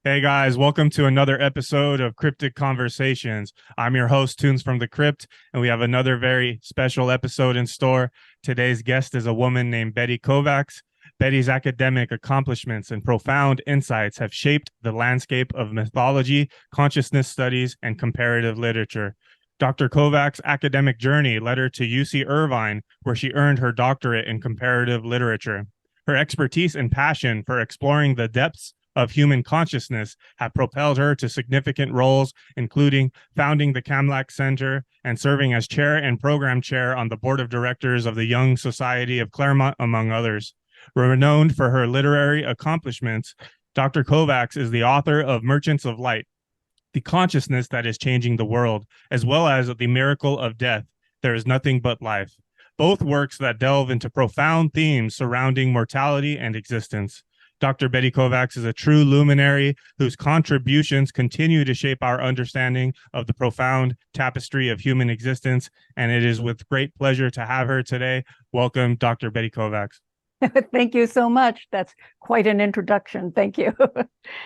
Hey guys, welcome to another episode of Cryptic Conversations. I'm your host, Tunes from the Crypt, and we have another very special episode in store. Today's guest is a woman named Betty Kovacs. Betty's academic accomplishments and profound insights have shaped the landscape of mythology, consciousness studies, and comparative literature. Dr. Kovacs' academic journey led her to UC Irvine, where she earned her doctorate in comparative literature. Her expertise and passion for exploring the depths of human consciousness have propelled her to significant roles, including founding the Kamlak Center and serving as chair and program chair on the board of directors of the Young Society of Claremont, among others. Renowned for her literary accomplishments, Dr. Kovacs is the author of Merchants of Light, The Consciousness That Is Changing the World, as well as The Miracle of Death, There Is Nothing But Life, both works that delve into profound themes surrounding mortality and existence. Dr. Betty Kovacs is a true luminary whose contributions continue to shape our understanding of the profound tapestry of human existence, and it is with great pleasure to have her today. Welcome, Dr. Betty Kovacs. Thank you so much. That's quite an introduction. Thank you.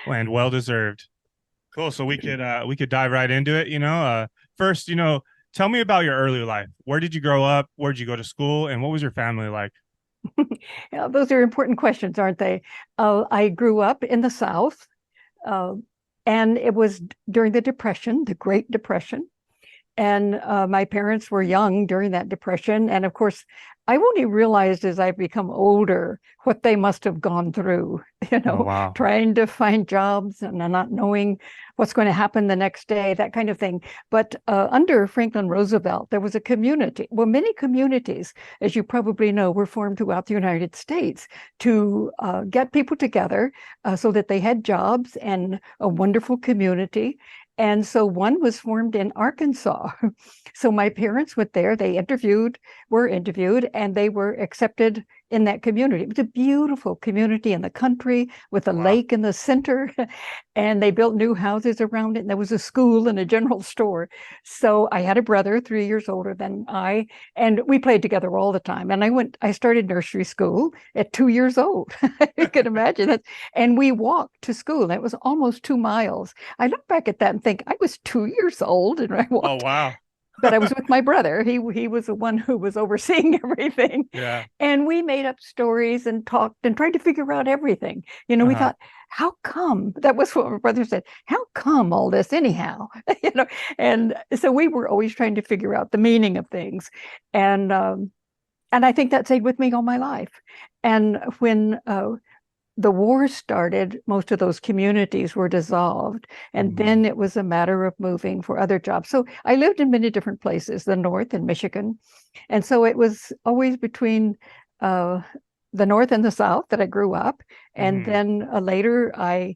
And well deserved. Cool. So we could dive right into it. First, tell me about your early life. Where did you grow up? Where did you go to school? And what was your family like? Yeah, those are important questions, aren't they? I grew up in the South, uh, and it was during the Depression, the Great Depression. And my parents were young during that depression. And of course, I've only realized as I've become older what they must have gone through, Oh, wow. trying to find jobs and not knowing what's going to happen the next day, that kind of thing. But under Franklin Roosevelt, there was a community. Well, many communities, as you probably know, were formed throughout the United States to get people together so that they had jobs and a wonderful community. And so one was formed in Arkansas. So my parents went there, were interviewed, and they were accepted in that community. It was a beautiful community in the country with a Wow. lake in the center. And they built new houses around it. And there was a school and a general store. So I had a brother 3 years older than I, and we played together all the time. And I started nursery school at 2 years old. You can imagine that. And we walked to school. It was almost 2 miles. I look back at that and think I was 2 years old and I Oh, walked, wow. but I was with my brother. He was the one who was overseeing everything. Yeah. And we made up stories and talked and tried to figure out everything. We Uh-huh. thought, how come? That was what my brother said. How come all this anyhow? And so we were always trying to figure out the meaning of things. And I think that stayed with me all my life. And when the war started, most of those communities were dissolved. And Mhm. then it was a matter of moving for other jobs. So I lived in many different places, the North and Michigan. And so it was always between uh, the North and the South that I grew up. And Mhm. then later I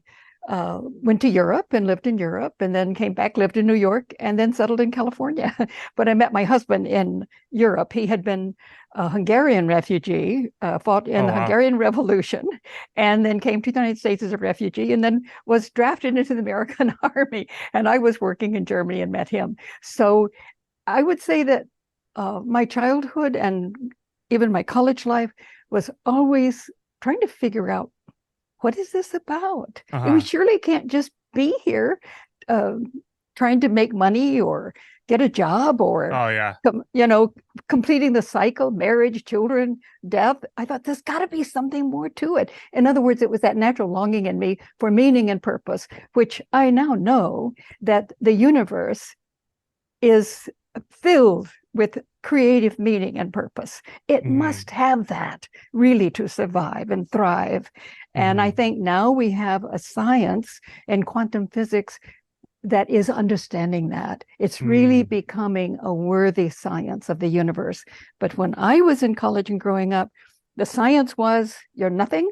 went to Europe and lived in Europe and then came back, lived in New York, and then settled in California. But I met my husband in Europe. He had been a Hungarian refugee, fought in Oh, the wow. Hungarian Revolution, and then came to the United States as a refugee, and then was drafted into the American Army. And I was working in Germany and met him. So I would say that my childhood and even my college life was always trying to figure out what is this about? We Uh-huh. surely can't just be here uh, trying to make money or get a job or, Oh, yeah. completing the cycle, marriage, children, death. I thought there's got to be something more to it. In other words, it was that natural longing in me for meaning and purpose, which I now know that the universe is filled with creative meaning and purpose. It Mhm. must have that really to survive and thrive. And I Mhm. think now we have a science in quantum physics that is understanding that. It's really Mhm. becoming a worthy science of the universe. But when I was in college and growing up, the science was you're nothing,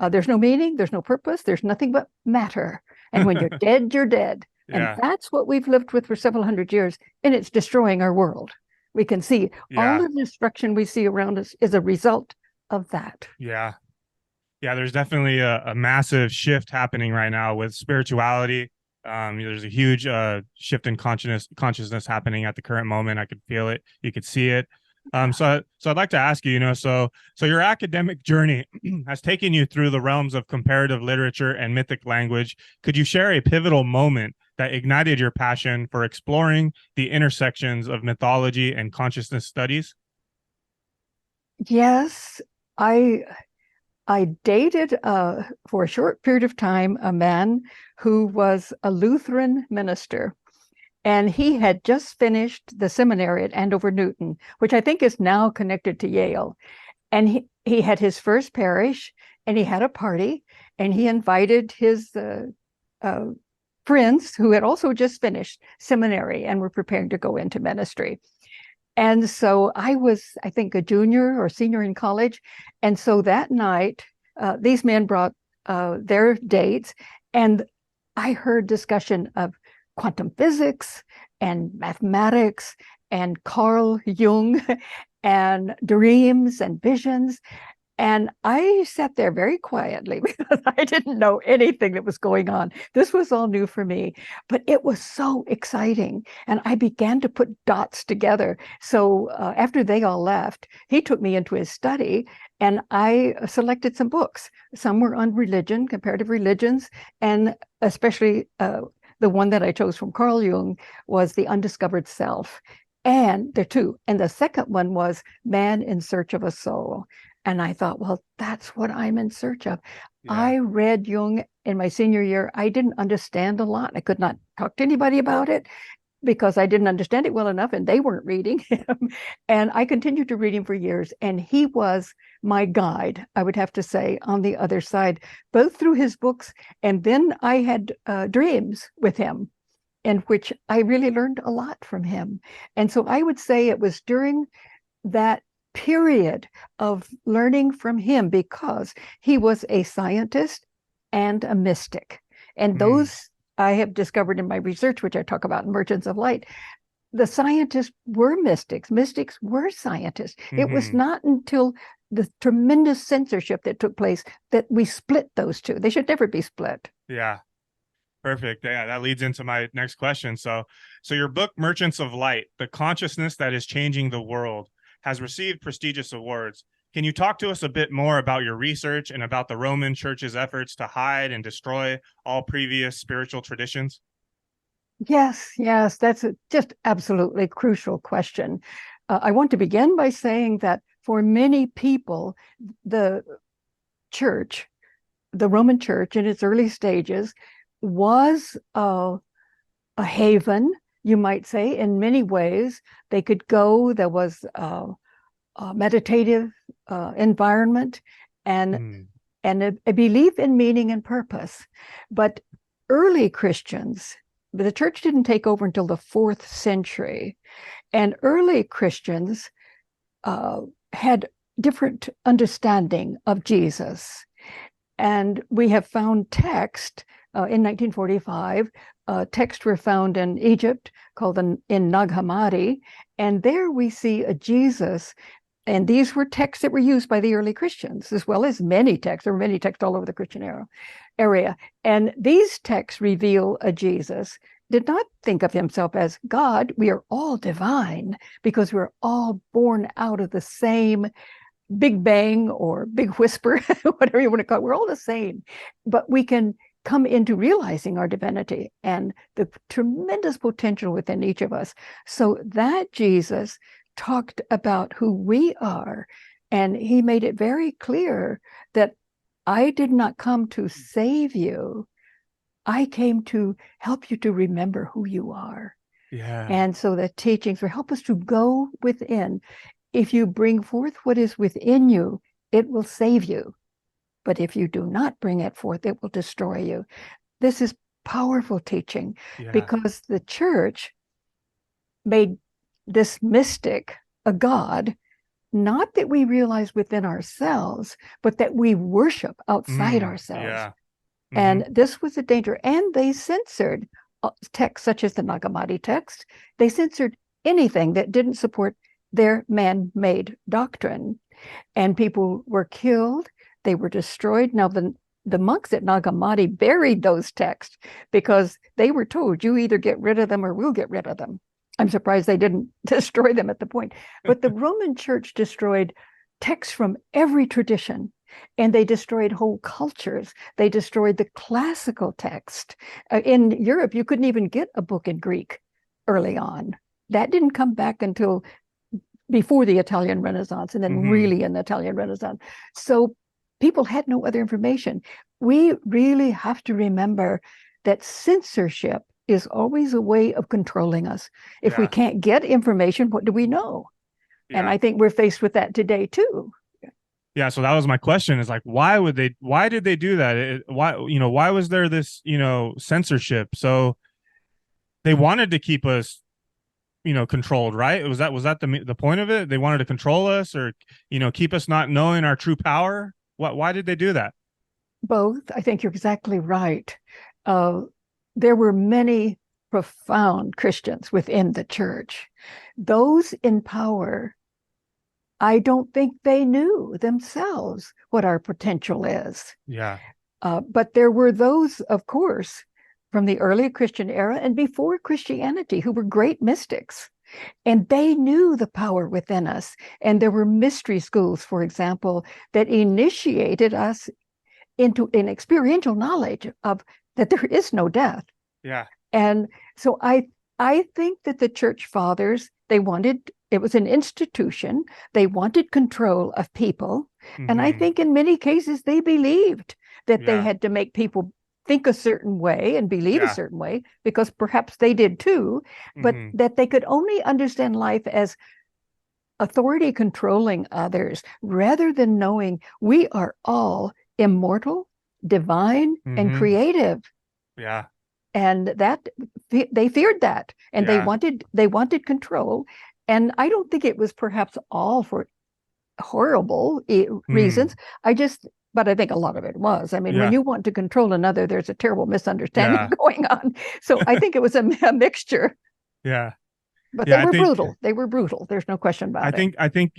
there's no meaning, there's no purpose, there's nothing but matter. And when you're dead, you're dead. And Yeah. that's what we've lived with for several hundred years, and it's destroying our world. We can see all Yeah. the destruction we see around us is a result of that. Yeah. Yeah, there's definitely a massive shift happening right now with spirituality. There's a huge shift in consciousness happening at the current moment. I could feel it. You could see it. So I'd like to ask you, so your academic journey has taken you through the realms of comparative literature and mythic language. Could you share a pivotal moment that ignited your passion for exploring the intersections of mythology and consciousness studies? Yes, I dated for a short period of time a man who was a Lutheran minister. And he had just finished the seminary at Andover Newton, which I think is now connected to Yale. And he had his first parish, and he had a party, and he invited his friends who had also just finished seminary and were preparing to go into ministry. And so I was, I think, a junior or senior in college. And so that night, these men brought their dates, and I heard discussion of quantum physics and mathematics and Carl Jung and dreams and visions. And I sat there very quietly because I didn't know anything that was going on. This was all new for me, but it was so exciting. And I began to put dots together. So after they all left, he took me into his study and I selected some books. Some were on religion, comparative religions, and especially the one that I chose from Carl Jung was The Undiscovered Self. And there are two. And the second one was Man in Search of a Soul. And I thought, well, that's what I'm in search of. Yeah. I read Jung in my senior year. I didn't understand a lot. I could not talk to anybody about it because I didn't understand it well enough and they weren't reading him. And I continued to read him for years. And he was my guide, I would have to say, on the other side, both through his books. And then I had dreams with him in which I really learned a lot from him. And so I would say it was during that period of learning from him because he was a scientist and a mystic. And those I have discovered in my research, which I talk about in Merchants of Light. The scientists were mystics. Mystics were scientists. It was not until the tremendous censorship that took place that we split those two. They should never be split. Yeah. Perfect. Yeah, that leads into my next question. So your book, Merchants of Light, The Consciousness That Is Changing the World, has received prestigious awards. Can you talk to us a bit more about your research and about the Roman Church's efforts to hide and destroy all previous spiritual traditions? Yes, that's a just absolutely crucial question. I want to begin by saying that for many people, the church, the Roman Church in its early stages, was a haven, you might say, in many ways. They could go, there was a meditative environment and a belief in meaning and purpose. But early Christians, the church didn't take over until the 4th century. And early Christians had different understanding of Jesus. And we have found text in 1945. Texts were found in Egypt called in Nag Hammadi. And there we see a Jesus. And these were texts that were used by the early Christians, as well as many texts. There were many texts all over the Christian area. And these texts reveal a Jesus did not think of himself as God. We are all divine because we're all born out of the same Big Bang or Big Whisper, whatever you want to call it. We're all the same, but we can come into realizing our divinity and the tremendous potential within each of us. So that Jesus talked about who we are, and he made it very clear that I did not come to save you. I came to help you to remember who you are. Yeah. And so the teachings will help us to go within. If you bring forth what is within you, it will save you. But if you do not bring it forth, it will destroy you. This is powerful teaching because the church made this mystic a god, not that we realize within ourselves, but that we worship outside ourselves. Yeah. And this was a danger. And they censored texts such as the Nag Hammadi text. They censored anything that didn't support their man-made doctrine. And people were killed. They were destroyed. Now, the monks at Nag Hammadi buried those texts because they were told, you either get rid of them or we'll get rid of them. I'm surprised they didn't destroy them at the point. But the Roman Church destroyed texts from every tradition, and they destroyed whole cultures. They destroyed the classical text. In Europe, you couldn't even get a book in Greek early on. That didn't come back until before the Italian Renaissance, and then really in the Italian Renaissance. So people had no other information. We really have to remember that censorship is always a way of controlling us. If we can't get information, what do we know? And I think we're faced with that today too. Yeah, so that was my question, is like, why did they do that? Why was there this, censorship? So they wanted to keep us, controlled, right? Was that the point of it? They wanted to control us, or, keep us not knowing our true power? Why did they do that? Both. I think you're exactly right. There were many profound Christians within the church. Those in power, I don't think they knew themselves what our potential is. Yeah. But there were those, of course, from the early Christian era and before Christianity, who were great mystics. And they knew the power within us. And there were mystery schools, for example, that initiated us into an experiential knowledge of that there is no death. Yeah. And so I think that the church fathers, it was an institution. They wanted control of people. And I think in many cases they believed that they had to make people think a certain way and believe a certain way, because perhaps they did too, but that they could only understand life as authority controlling others, rather than knowing we are all immortal, divine, and creative. Yeah. And that they feared that, and they wanted control. And I don't think it was perhaps all for horrible reasons. But I think a lot of it was. I mean, when you want to control another, there's a terrible misunderstanding going on. So I think it was a mixture. Yeah. But they were brutal. They were brutal. There's no question about it. I think,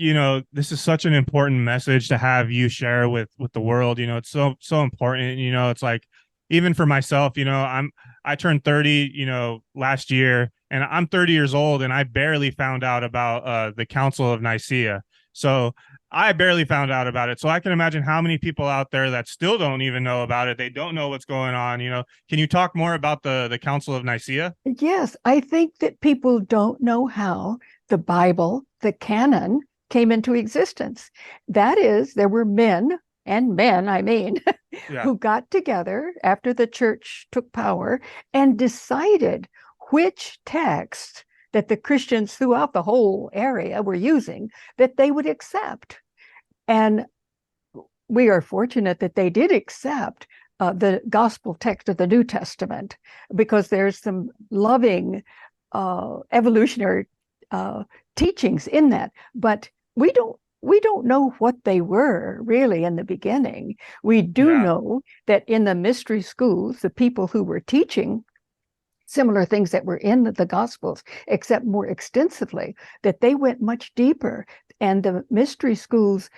this is such an important message to have you share with the world. It's so important. It's like, even for myself, I turned 30, last year, and I'm 30 years old, and I barely found out about the Council of Nicaea. So I barely found out about it. So I can imagine how many people out there that still don't even know about it. They don't know what's going on. Can you talk more about the Council of Nicaea? Yes, I think that people don't know how the Bible, the canon, came into existence. That is, there were men, who got together after the church took power and decided which texts that the Christians throughout the whole area were using that they would accept. And we are fortunate that they did accept the gospel text of the New Testament, because there's some loving evolutionary teachings in that. But we don't know what they were really in the beginning. We do know that in the mystery schools, the people who were teaching similar things that were in the Gospels, except more extensively, that they went much deeper. And the mystery schools,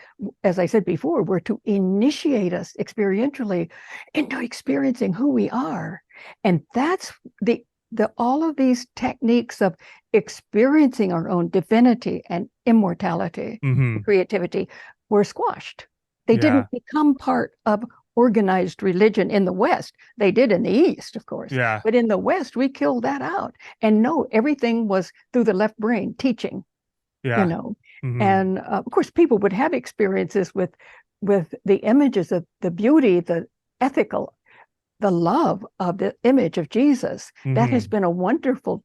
as I said before, were to initiate us experientially into experiencing who we are. And that's all of these techniques of experiencing our own divinity and immortality, creativity, were squashed. They didn't become part of organized religion in the West. They did in the East, of course. Yeah. But in the West, we killed that out. And no, everything was through the left brain teaching. And of course, people would have experiences with the images of the beauty, the ethical, the love of the image of Jesus. That has been a wonderful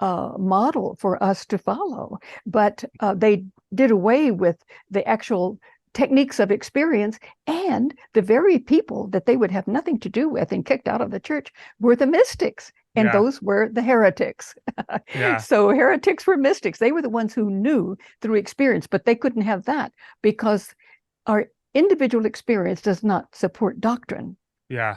model for us to follow. But they did away with the actual techniques of experience, and the very people that they would have nothing to do with and kicked out of the church were the mystics. And those were the heretics. So heretics were mystics. They were the ones who knew through experience, but they couldn't have that because our individual experience does not support doctrine. Yeah.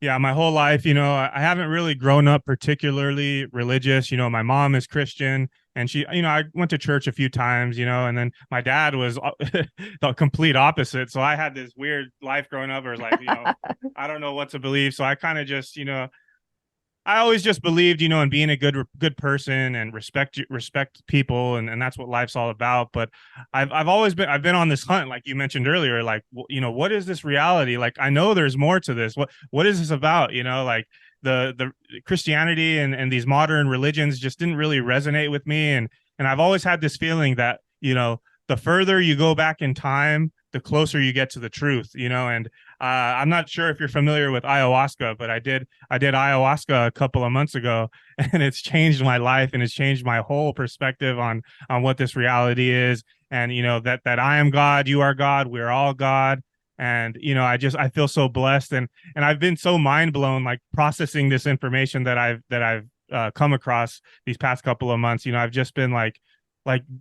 My whole life, I haven't really grown up particularly religious. My mom is Christian, and she, I went to church a few times, and then my dad was the complete opposite. So I had this weird life growing up where it's like, I don't know what to believe. So I kind of just, I always just believed, in being a good person and respect people, and that's what life's all about. But I've been on this hunt, like you mentioned earlier, like what is this reality? Like I know there's more to this. What is this about? Like the Christianity and these modern religions just didn't really resonate with me, and I've always had this feeling that the further you go back in time, the closer you get to the truth. And I'm not sure if you're familiar with ayahuasca, but I did ayahuasca a couple of months ago, and it's changed my life, and it's changed my whole perspective on what this reality is. And that I am God, you are God, we're all God. And I feel so blessed, and I've been so mind blown, like processing this information that I've come across these past couple of months. I've just been like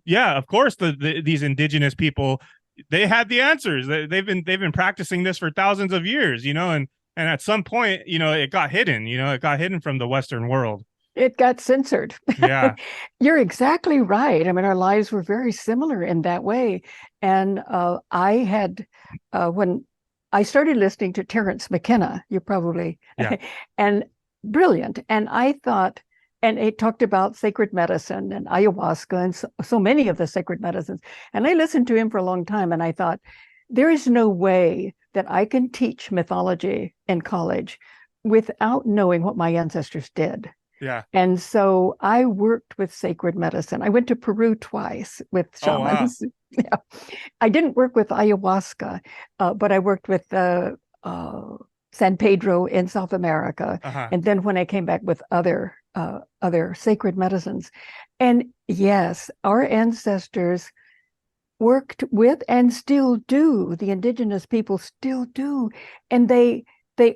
yeah, of course these indigenous people, they had the answers. They've been practicing this for thousands of years, and at some point, it got hidden. It got hidden from the Western world. It got censored. Yeah. You're exactly right. I mean, our lives were very similar in that way. And I had, when I started listening to Terence McKenna, you probably, Yeah. and brilliant. And I thought, and it talked about sacred medicine and ayahuasca and so many of the sacred medicines. And I listened to him for a long time, and I thought, there is no way that I can teach mythology in college without knowing what my ancestors did. Yeah. And so I worked with sacred medicine. I went to Peru twice with shamans. Oh, wow. Yeah. I didn't work with ayahuasca, but I worked with San Pedro in South America. Uh-huh. And then when I came back with other sacred medicines. And yes, our ancestors worked with and still do, the indigenous people still do. And they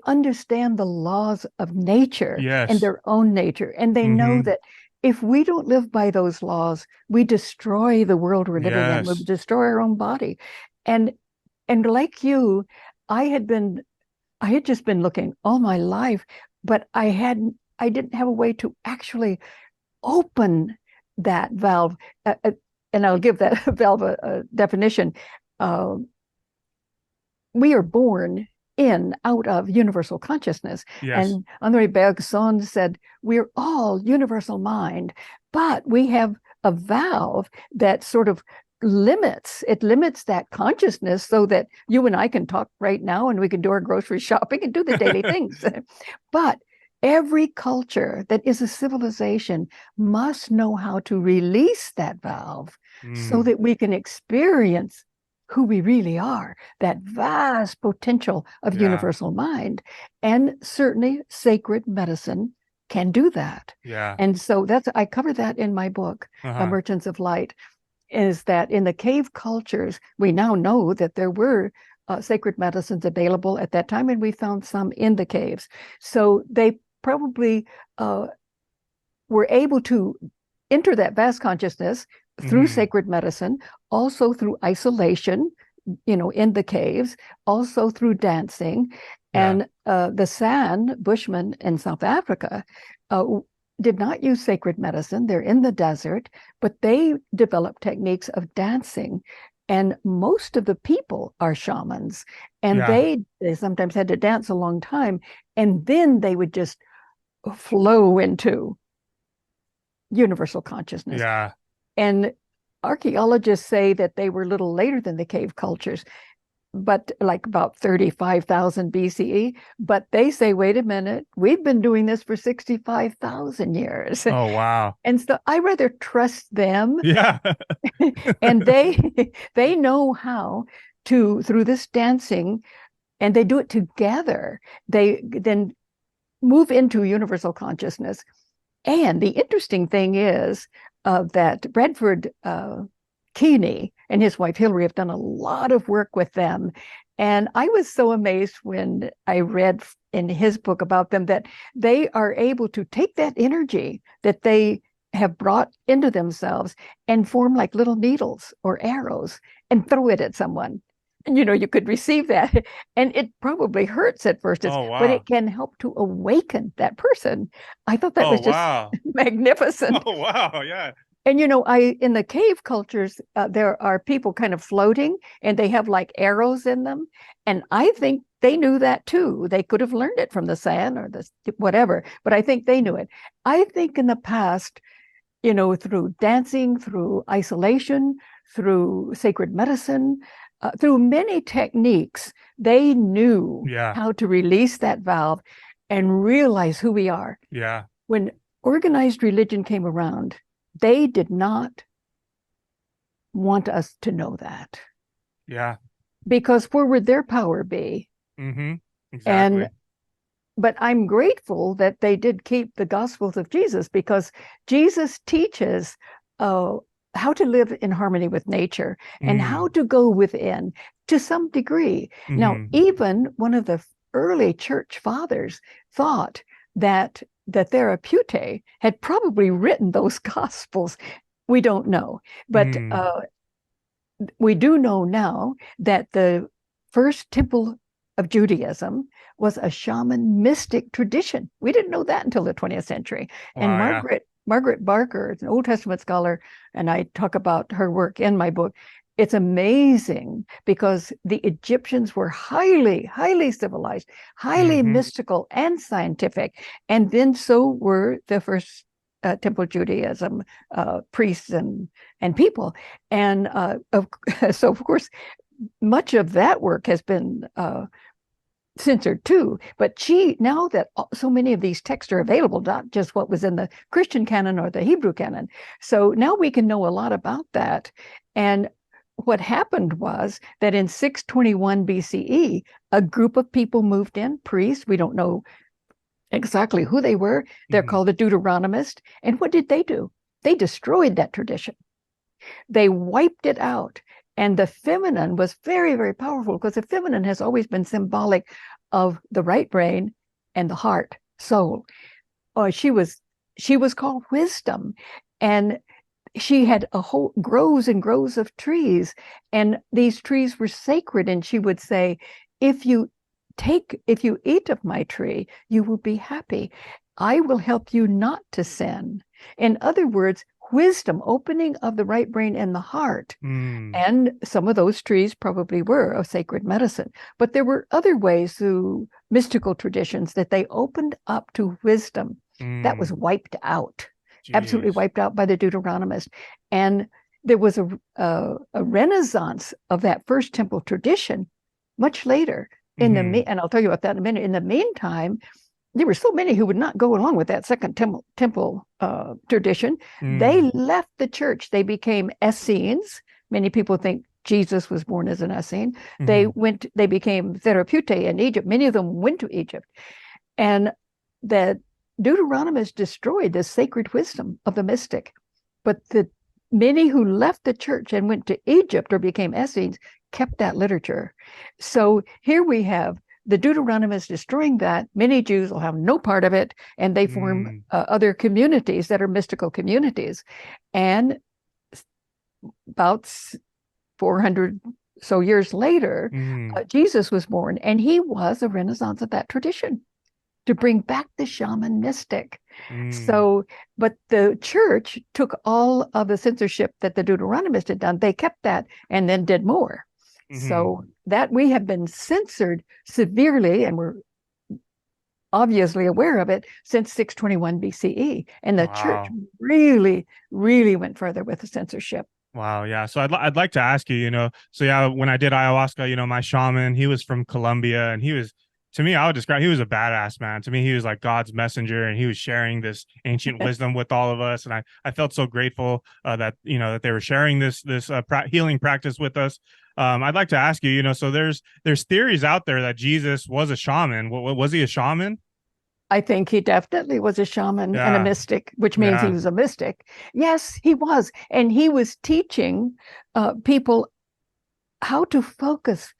understand the laws of nature. Yes. And their own nature. And they know that if we don't live by those laws, we destroy the world we're living in. We destroy our own body. And like you, I had just been looking all my life, but I didn't have a way to actually open that valve. And I'll give that valve a definition. We are born out of universal consciousness. Yes. And André Bergson said, we're all universal mind, but we have a valve that sort of limits that consciousness so that you and I can talk right now and we can do our grocery shopping and do the daily things. But every culture that is a civilization must know how to release that valve so that we can experience who we really are, that vast potential of universal mind. And certainly sacred medicine can do that. Yeah. And so I cover that in my book, Merchants of Light, is that in the cave cultures, we now know that there were sacred medicines available at that time, and we found some in the caves. So they probably were able to enter that vast consciousness through sacred medicine, also through isolation, in the caves, also through dancing. And the San Bushmen in South Africa did not use sacred medicine. They're in the desert, but they developed techniques of dancing. And most of the people are shamans. And they sometimes had to dance a long time. And then they would just flow into universal consciousness. Yeah. And archaeologists say that they were a little later than the cave cultures, but like about 35,000 BCE. But they say, wait a minute, we've been doing this for 65,000 years. Oh, wow. And so I rather trust them. Yeah. And they know how to, through this dancing, and they do it together. They then move into universal consciousness. And the interesting thing is that Bradford Keeney and his wife Hillary have done a lot of work with them. And I was so amazed when I read in his book about them that they are able to take that energy that they have brought into themselves and form like little needles or arrows and throw it at someone. And, you could receive that. And it probably hurts at first, but it can help to awaken that person. I thought that was just magnificent. Oh, wow. Yeah. And, in the cave cultures, there are people kind of floating and they have like arrows in them. And I think they knew that too. They could have learned it from the sand or the whatever, but I think they knew it. I think in the past, through dancing, through isolation, through sacred medicine, through many techniques, they knew how to release that valve and realize who we are. Yeah. When organized religion came around, they did not want us to know that. Yeah. Because where would their power be? Mm-hmm. Exactly. But I'm grateful that they did keep the Gospels of Jesus, because Jesus teaches how to live in harmony with nature and how to go within to some degree. Now, even one of the early church fathers thought that the Therapeutae had probably written those Gospels. We don't know, but we do know now that the first temple of Judaism was a shaman mystic tradition. We didn't know that until the 20th century. Wow, and Margaret Barker, an Old Testament scholar, and I talk about her work in my book. It's amazing because the Egyptians were highly, highly civilized, highly mystical and scientific. And then so were the first Temple Judaism priests and people. And so, of course, much of that work has been censored too. But now that so many of these texts are available, not just what was in the Christian canon or the Hebrew canon, so now we can know a lot about that. And what happened was that in 621 BCE, a group of people moved in, priests. We don't know exactly who they were. They're called the Deuteronomists. And what did they do? They destroyed that tradition. They wiped it out. And the feminine was very, very powerful, because the feminine has always been symbolic of the right brain and the heart, soul. She was called wisdom. And she had a whole groves and groves of trees. And these trees were sacred. And she would say, if you eat of my tree, you will be happy. I will help you not to sin. In other words, wisdom, opening of the right brain and the heart. And some of those trees probably were of sacred medicine. But there were other ways through mystical traditions that they opened up to wisdom. That was wiped out, absolutely wiped out by the Deuteronomists. And there was a renaissance of that first temple tradition much later. And I'll tell you about that in a minute. In the meantime, there were so many who would not go along with that second temple tradition. They left the church. They became Essenes. Many people think Jesus was born as an Essene. They became Therapeutae in Egypt. Many of them went to Egypt. And the Deuteronomists destroyed the sacred wisdom of the mystic. But the many who left the church and went to Egypt or became Essenes kept that literature. So here we have the Deuteronomists destroying that. Many Jews will have no part of it, and they form other communities that are mystical communities. And about 400 so years later, Jesus was born, and he was a renaissance of that tradition to bring back the shaman mystic. So, but the church took all of the censorship that the Deuteronomists had done. They kept that and then did more. So that we have been censored severely, and we're obviously aware of it, since 621 BCE. And the church really, really went further with the censorship. Wow. Yeah. So I'd like to ask you, when I did ayahuasca, my shaman, he was from Colombia, and he was, to me, I would describe, he was a badass, man. To me, he was like God's messenger, and he was sharing this ancient wisdom with all of us. And I felt so grateful that they were sharing this healing practice with us. I'd like to ask you, so there's theories out there that Jesus was a shaman. Was he a shaman? I think he definitely was a shaman and a mystic, which means he was a mystic. Yes, he was. And he was teaching people how to focus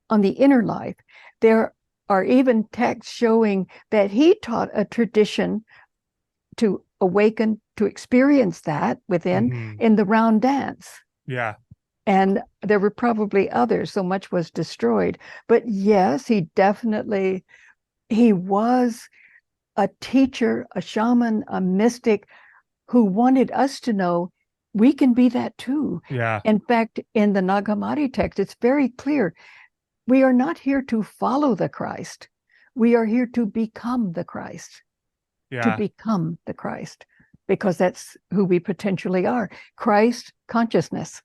on the inner life. There are even texts showing that he taught a tradition to awaken, to experience that within in the round dance. Yeah. And there were probably others, so much was destroyed. But yes, he was a teacher, a shaman, a mystic who wanted us to know we can be that too. Yeah. In fact, in the Nag Hammadi text, it's very clear. we are not here to follow the Christ. We are here to become the Christ. To Yeah. become the Christ, because that's who we potentially are. Christ consciousness.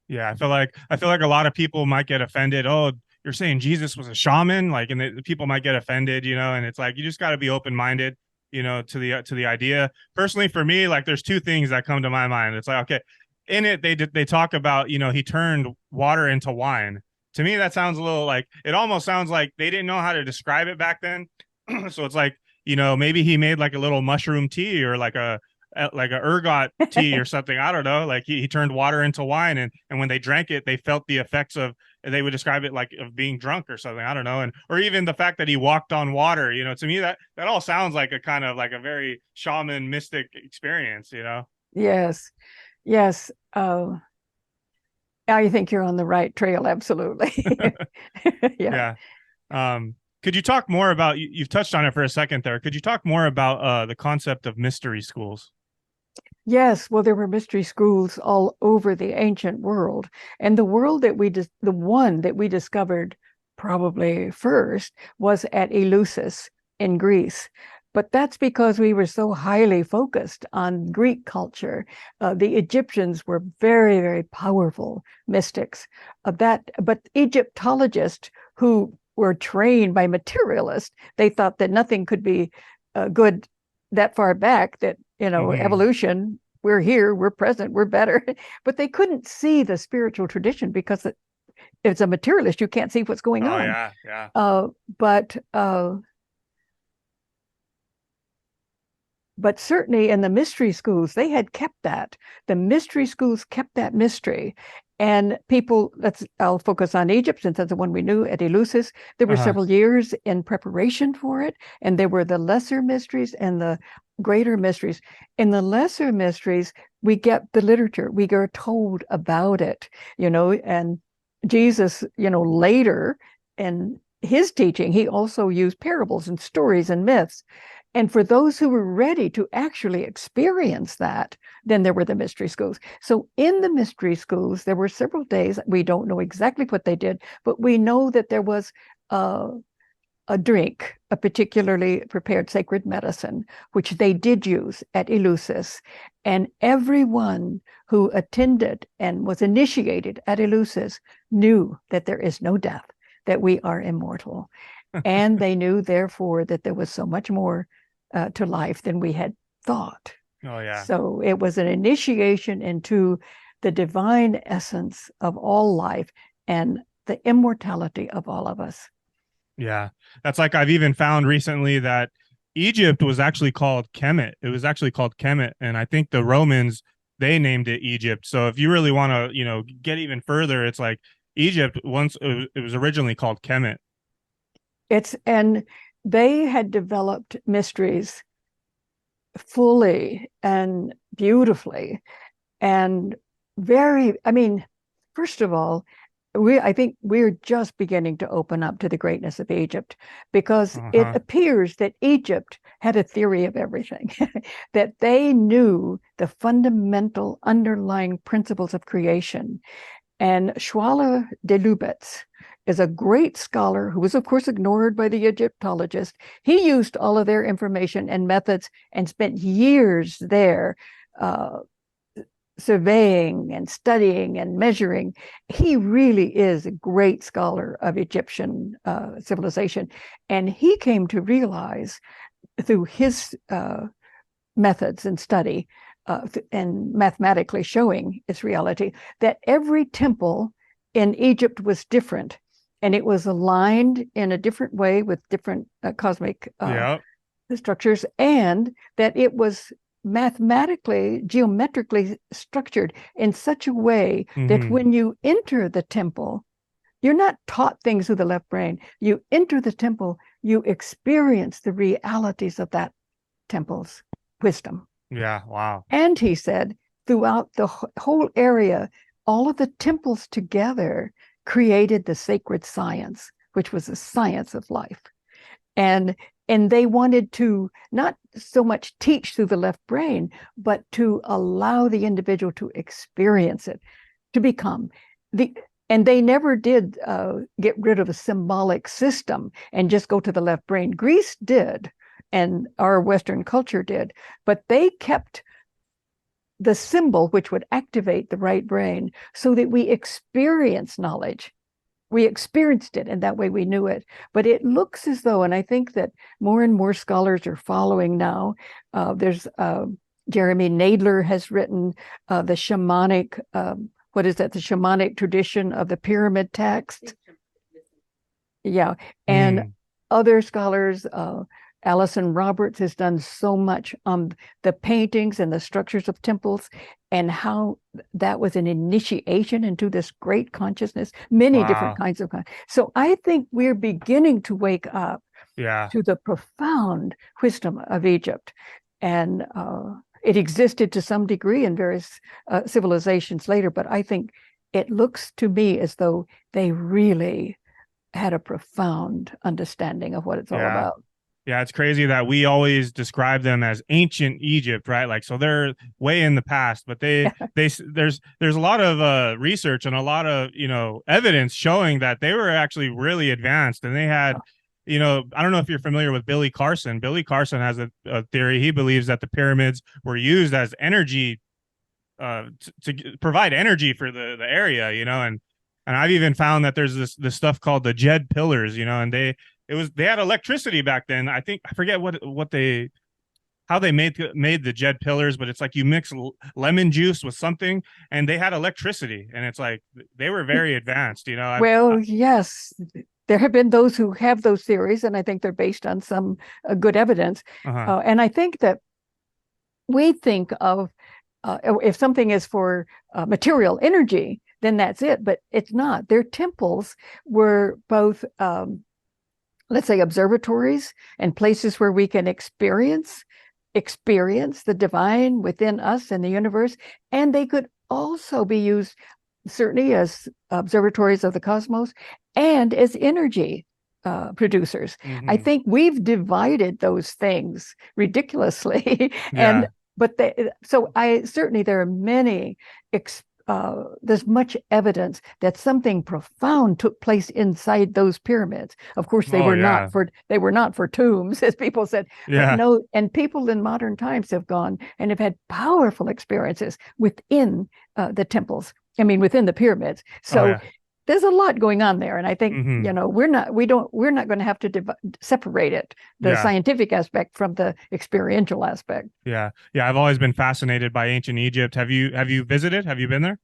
Yeah, I feel like a lot of people might get offended. Oh, you're saying Jesus was a shaman, like, and the people might get offended, you know. And it's like you just got to be open minded, you know, to the idea. Personally, for me, like, there's two things that come to my mind. It's like, okay, in it they talk about, you know, he turned water into wine. To me, that sounds a little like, it almost sounds like they didn't know how to describe it back then. So it's like, you know, maybe he made like a little mushroom tea or like a ergot tea or something. I don't know. Like he turned water into wine, and when they drank it, they felt the effects of. They would describe it like of being drunk or something. I don't know, and or even the fact that he walked on water. You know, to me that all sounds like a kind of like a very shaman mystic experience. You know. Yes, yes. I think you're on the right trail. Absolutely. Yeah. Yeah. Could you talk more about? You've touched on it for a second there. Could you talk more about the concept of mystery schools? Yes, well, there were mystery schools all over the ancient world, and the world that the one that we discovered probably first was at Eleusis in Greece. But that's because we were so highly focused on Greek culture. The Egyptians were very, very powerful mystics. But Egyptologists who were trained by materialists, they thought that nothing could be good that far back, that evolution, we're here, we're present, we're better. But they couldn't see the spiritual tradition because if it's a materialist, you can't see what's going Oh on. yeah. But certainly in the mystery schools, they had kept that. The mystery schools kept that mystery. And I'll focus on Egypt since that's the one we knew at Eleusis. There were several years in preparation for it. And there were the lesser mysteries and the greater mysteries. In the lesser mysteries, we get the literature. We are told about it, and Jesus, later in his teaching, he also used parables and stories and myths. And for those who were ready to actually experience that, then there were the mystery schools. So in the mystery schools, there were several days. We don't know exactly what they did, but we know that there was a drink, a particularly prepared sacred medicine, which they did use at Eleusis. And everyone who attended and was initiated at Eleusis knew that there is no death, that we are immortal. And they knew, therefore, that there was so much more to life than we had thought. Oh, yeah. So it was an initiation into the divine essence of all life and the immortality of all of us. Yeah. That's like, I've even found recently that Egypt was actually called Kemet. It was actually called Kemet. And I think the Romans, they named it Egypt. So if you really want to, get even further, it's like Egypt, once it was originally called Kemet. And they had developed mysteries fully and beautifully and first of all, I think we're just beginning to open up to the greatness of Egypt, because it appears that Egypt had a theory of everything, that they knew the fundamental underlying principles of creation. And Schwaller de Lubetz is a great scholar who was, of course, ignored by the Egyptologists. He used all of their information and methods and spent years there surveying and studying and measuring. He really is a great scholar of Egyptian civilization. And he came to realize through his methods and study and mathematically showing its reality, that every temple in Egypt was different, and it was aligned in a different way with different cosmic structures, and that it was mathematically, geometrically structured in such a way that when you enter the temple, you're not taught things through the left brain. You enter the temple, you experience the realities of that temple's wisdom. Yeah, wow. And he said, throughout the whole area, all of the temples together created the sacred science, which was the science of life. And they wanted to not so much teach through the left brain, but to allow the individual to experience it, to become. And they never did get rid of a symbolic system and just go to the left brain. Greece did, and our Western culture did, but they kept the symbol which would activate the right brain so that we experience knowledge. We experienced it, and that way we knew it. But it looks as though, and I think that more and more scholars are following now. There's Jeremy Nadler has written the shamanic, what is that? The shamanic tradition of the pyramid text. Yeah, and other scholars, Alison Roberts has done so much on the paintings and the structures of temples and how that was an initiation into this great consciousness, many different kinds of. So I think we're beginning to wake up to the profound wisdom of Egypt. And it existed to some degree in various civilizations later, but I think it looks to me as though they really had a profound understanding of what it's all about. Yeah, it's crazy that we always describe them as ancient Egypt, right? Like, so they're way in the past, but there's a lot of research and a lot of, evidence showing that they were actually really advanced, and they had, I don't know if you're familiar with Billy Carson. Billy Carson has a theory. He believes that the pyramids were used as energy, to provide energy for the area, and I've even found that there's this stuff called the Jed pillars, and they had electricity back then. I forget how they made the Jed pillars, but it's like you mix lemon juice with something and they had electricity, and it's like they were very advanced, Yes, there have been those who have those theories, and I think they're based on some good evidence. And I think that we think of if something is for material energy, then that's it, but it's not. Their temples were both let's say observatories and places where we can experience the divine within us and the universe. And they could also be used certainly as observatories of the cosmos and as energy producers. I think we've divided those things ridiculously. Certainly there are many there's much evidence that something profound took place inside those pyramids. Of course, they were not for tombs, as people said. But no, and people in modern times have gone and have had powerful experiences within the temples. I mean, within the pyramids. So there's a lot going on there, and I think we're not going to have to separate it, the scientific aspect from the experiential aspect. I've always been fascinated by ancient Egypt. Have you visited? Have you been there?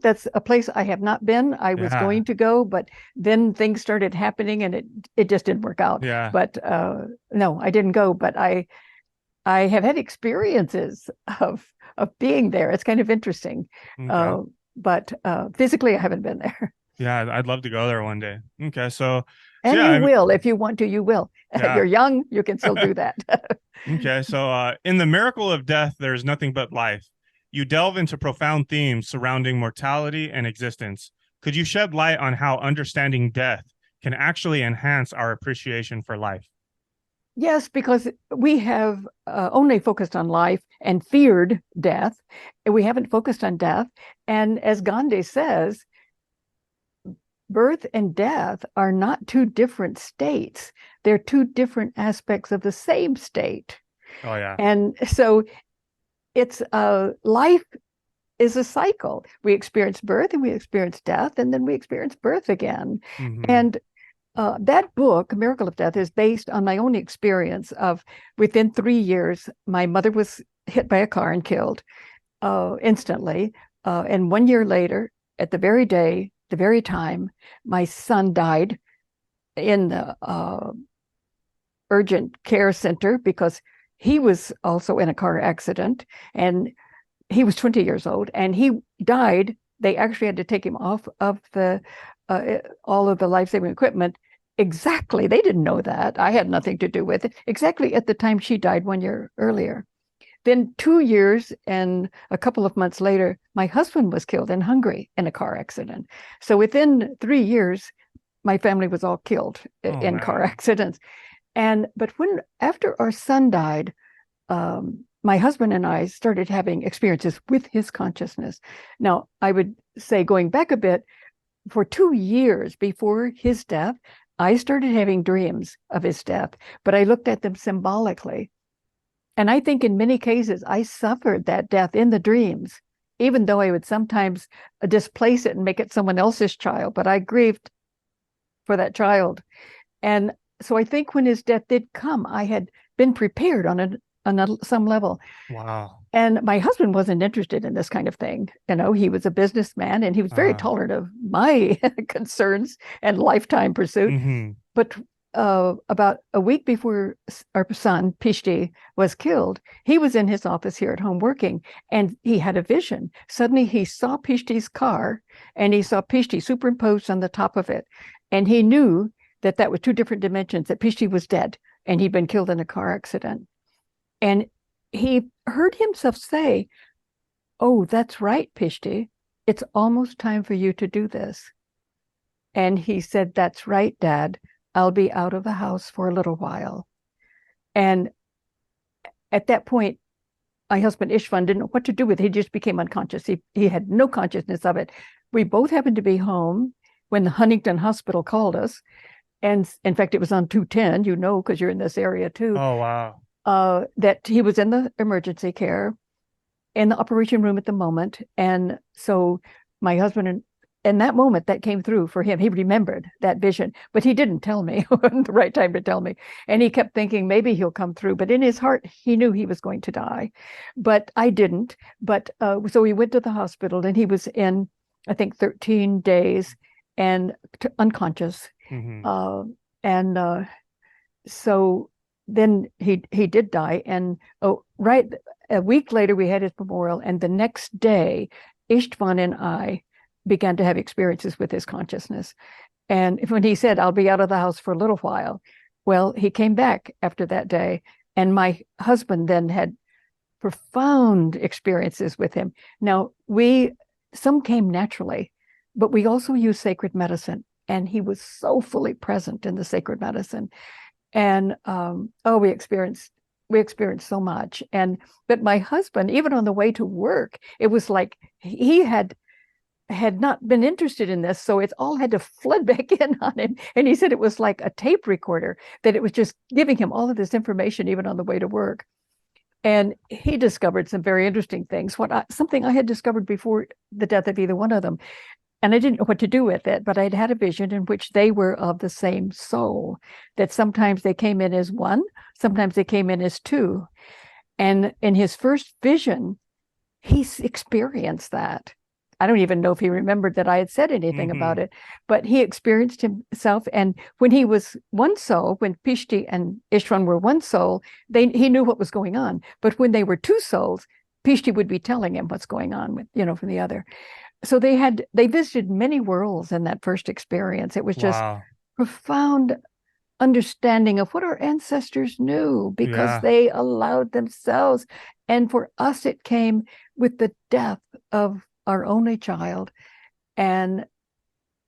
That's a place I have not been. I was going to go, but then things started happening, and it just didn't work out. But no, I didn't go. But I have had experiences of being there. It's kind of interesting. Okay. But physically, I haven't been there. Yeah, I'd love to go there one day. Okay, you will. If you want to, you will. You're young, you can still do that. Okay, so in The Miracle of Death, There's Nothing But Life, you delve into profound themes surrounding mortality and existence. Could you shed light on how understanding death can actually enhance our appreciation for life? Yes, because we have only focused on life and feared death, and we haven't focused on death. And as Gandhi says, birth and death are not two different states. They're two different aspects of the same state. Oh, yeah. And so it's life is a cycle. We experience birth and we experience death, and then we experience birth again. And that book, Miracle of Death, is based on my own experience of within 3 years, my mother was hit by a car and killed instantly. And 1 year later, at the very day, the very time, my son died in the urgent care center because he was also in a car accident, and he was 20 years old, and he died. They actually had to take him off of the all of the life-saving equipment. Exactly. They didn't know that. I had nothing to do with it. Exactly at the time she died 1 year earlier. Then 2 years and a couple of months later, my husband was killed in Hungary in a car accident. So within 3 years, my family was all killed in car accidents. But after our son died, my husband and I started having experiences with his consciousness. Now, I would say, going back a bit, for 2 years before his death, I started having dreams of his death, but I looked at them symbolically. And I think in many cases, I suffered that death in the dreams, even though I would sometimes displace it and make it someone else's child, but I grieved for that child. And so I think when his death did come, I had been prepared on some level. Wow. And my husband wasn't interested in this kind of thing. He was a businessman and he was very tolerant of my concerns and lifetime pursuit. Mm-hmm. But about a week before our son, Pishti, was killed, he was in his office here at home working, and he had a vision. Suddenly he saw Pishti's car, and he saw Pishti superimposed on the top of it. And he knew that that was two different dimensions, that Pishti was dead, and he'd been killed in a car accident. And he heard himself say, "Oh, that's right, Pishti. It's almost time for you to do this." And he said, "That's right, Dad. I'll be out of the house for a little while." And at that point, my husband Ishvan didn't know what to do with it. He just became unconscious. He had no consciousness of it. We both happened to be home when the Huntington Hospital called us. And in fact, it was on 210, because you're in this area too. Oh, wow. That he was in the emergency care in the operation room at the moment. And so my husband, in that moment, that came through for him. He remembered that vision, but he didn't tell me the right time to tell me. And he kept thinking maybe he'll come through. But in his heart, he knew he was going to die. But I didn't. But so we went to the hospital, and he was in, I think, 13 days and unconscious. Mm-hmm. So then he did die. And right a week later, we had his memorial. And the next day, Istvan and I began to have experiences with his consciousness. And when he said, "I'll be out of the house for a little while," well, he came back after that day. And my husband then had profound experiences with him. Now, some came naturally, but we also used sacred medicine. And he was so fully present in the sacred medicine. And we experienced so much. But my husband, even on the way to work, it was like he had not been interested in this, so it all had to flood back in on him. And he said it was like a tape recorder, that it was just giving him all of this information even on the way to work. And he discovered some very interesting things. Something I had discovered before the death of either one of them. And I didn't know what to do with it, but I'd had a vision in which they were of the same soul, that sometimes they came in as one, sometimes they came in as two. And in his first vision, he experienced that. I don't even know if he remembered that I had said anything about it, but he experienced himself. And when he was one soul, when Pishti and Ishvan were one soul, he knew what was going on. But when they were two souls, Pishti would be telling him what's going on from the other. So they visited many worlds in that first experience. It was just profound understanding of what our ancestors knew, because they allowed themselves. And for us, it came with the death of our only child. And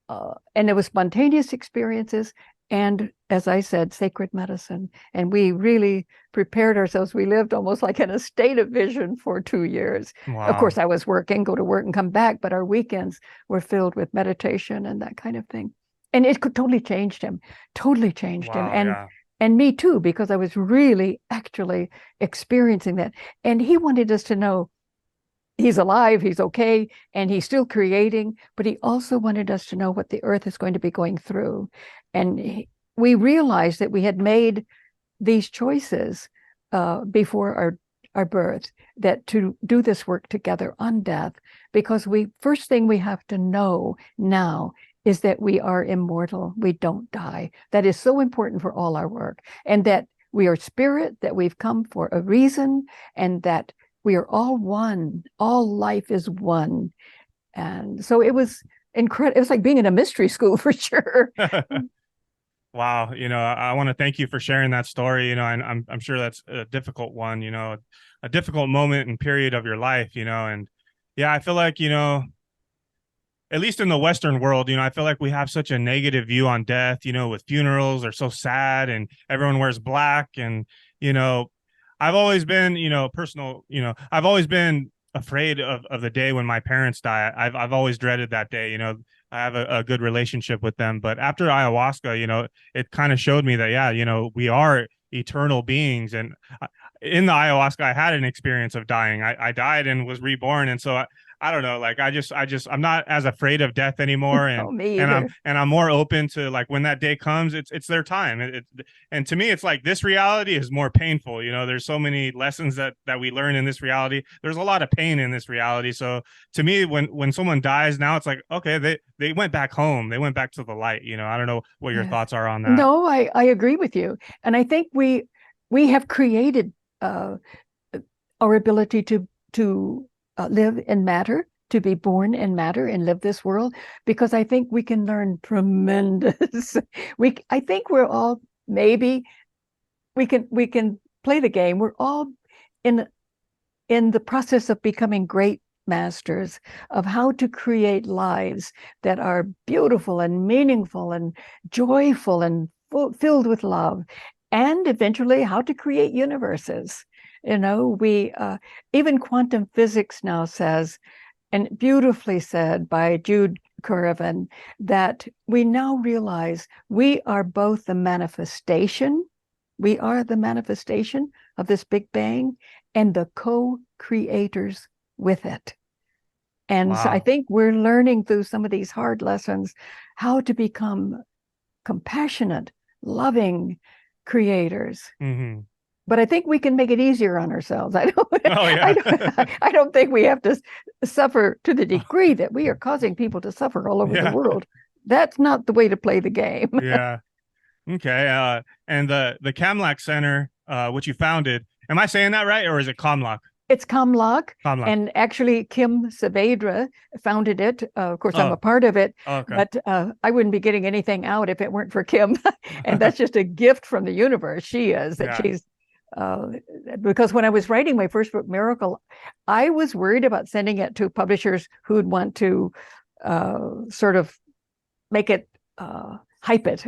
it was spontaneous experiences. And as I said, sacred medicine. And we really prepared ourselves. We lived almost like in a state of vision for 2 years. Wow. Of course, I was working, go to work and come back, but our weekends were filled with meditation and that kind of thing. And it totally changed him, and me too, because I was really actually experiencing that. And he wanted us to know he's alive, he's okay, and he's still creating, but he also wanted us to know what the earth is going to be going through. And we realized that we had made these choices before our birth, that to do this work together on death, because first thing we have to know now is that we are immortal. We don't die. That is so important for all our work, and that we are spirit, that we've come for a reason, and that we are all one. All life is one. And so it was incredible. It was like being in a mystery school for sure. Wow. I want to thank you for sharing that story, and I'm sure that's a difficult one, a difficult moment and period of your life, and yeah, I feel like, at least in the Western world, I feel like we have such a negative view on death, with funerals are so sad and everyone wears black. And, I've always been, I've always been afraid of the day when my parents die. I've always dreaded that day, I have a good relationship with them. But after ayahuasca, it kind of showed me that, yeah, we are eternal beings. And in the ayahuasca, I had an experience of dying. I died and was reborn. And so I don't know, like I'm not as afraid of death anymore. Oh, And me and I'm either. and I'm more open to, like, when that day comes, it's their time. And to me, it's like this reality is more painful. There's so many lessons that we learn in this reality. There's a lot of pain in this reality. So to me, when someone dies now, it's like, okay, they went back home. They went back to the light. I don't know what your Yes. thoughts are on that. No, I agree with you. And I think we have created uh, our ability to live in matter, to be born in matter and live this world, because I think we can learn tremendous. I think we're all, maybe we can play the game. We're all in the process of becoming great masters of how to create lives that are beautiful and meaningful and joyful and filled with love, and eventually how to create universes. We even quantum physics now says, and beautifully said by Jude Currivan, that we now realize we are both the manifestation, we are the manifestation of this Big Bang, and the co-creators with it. And so I Wow. think we're learning through some of these hard lessons how to become compassionate, loving creators. Hmm. But I think we can make it easier on ourselves. I don't, Oh I yeah. don't, I don't think we have to suffer to the degree that we are causing people to suffer all over the Yeah. world. That's not the way to play the game. Yeah. Okay. And the Kamlak Center, which you founded, am I saying that right, or is it Kamlak? It's Kamlak, Kamlak. and actually Kim Saavedra founded it. Of course, I'm a Oh, part of it, okay. but I wouldn't be getting anything out if it weren't for Kim. And that's just a gift from the universe. She is that Yeah. she's uh, because when I was writing my first book, Miracle, I was worried about sending it to publishers who'd want to sort of make it hype it.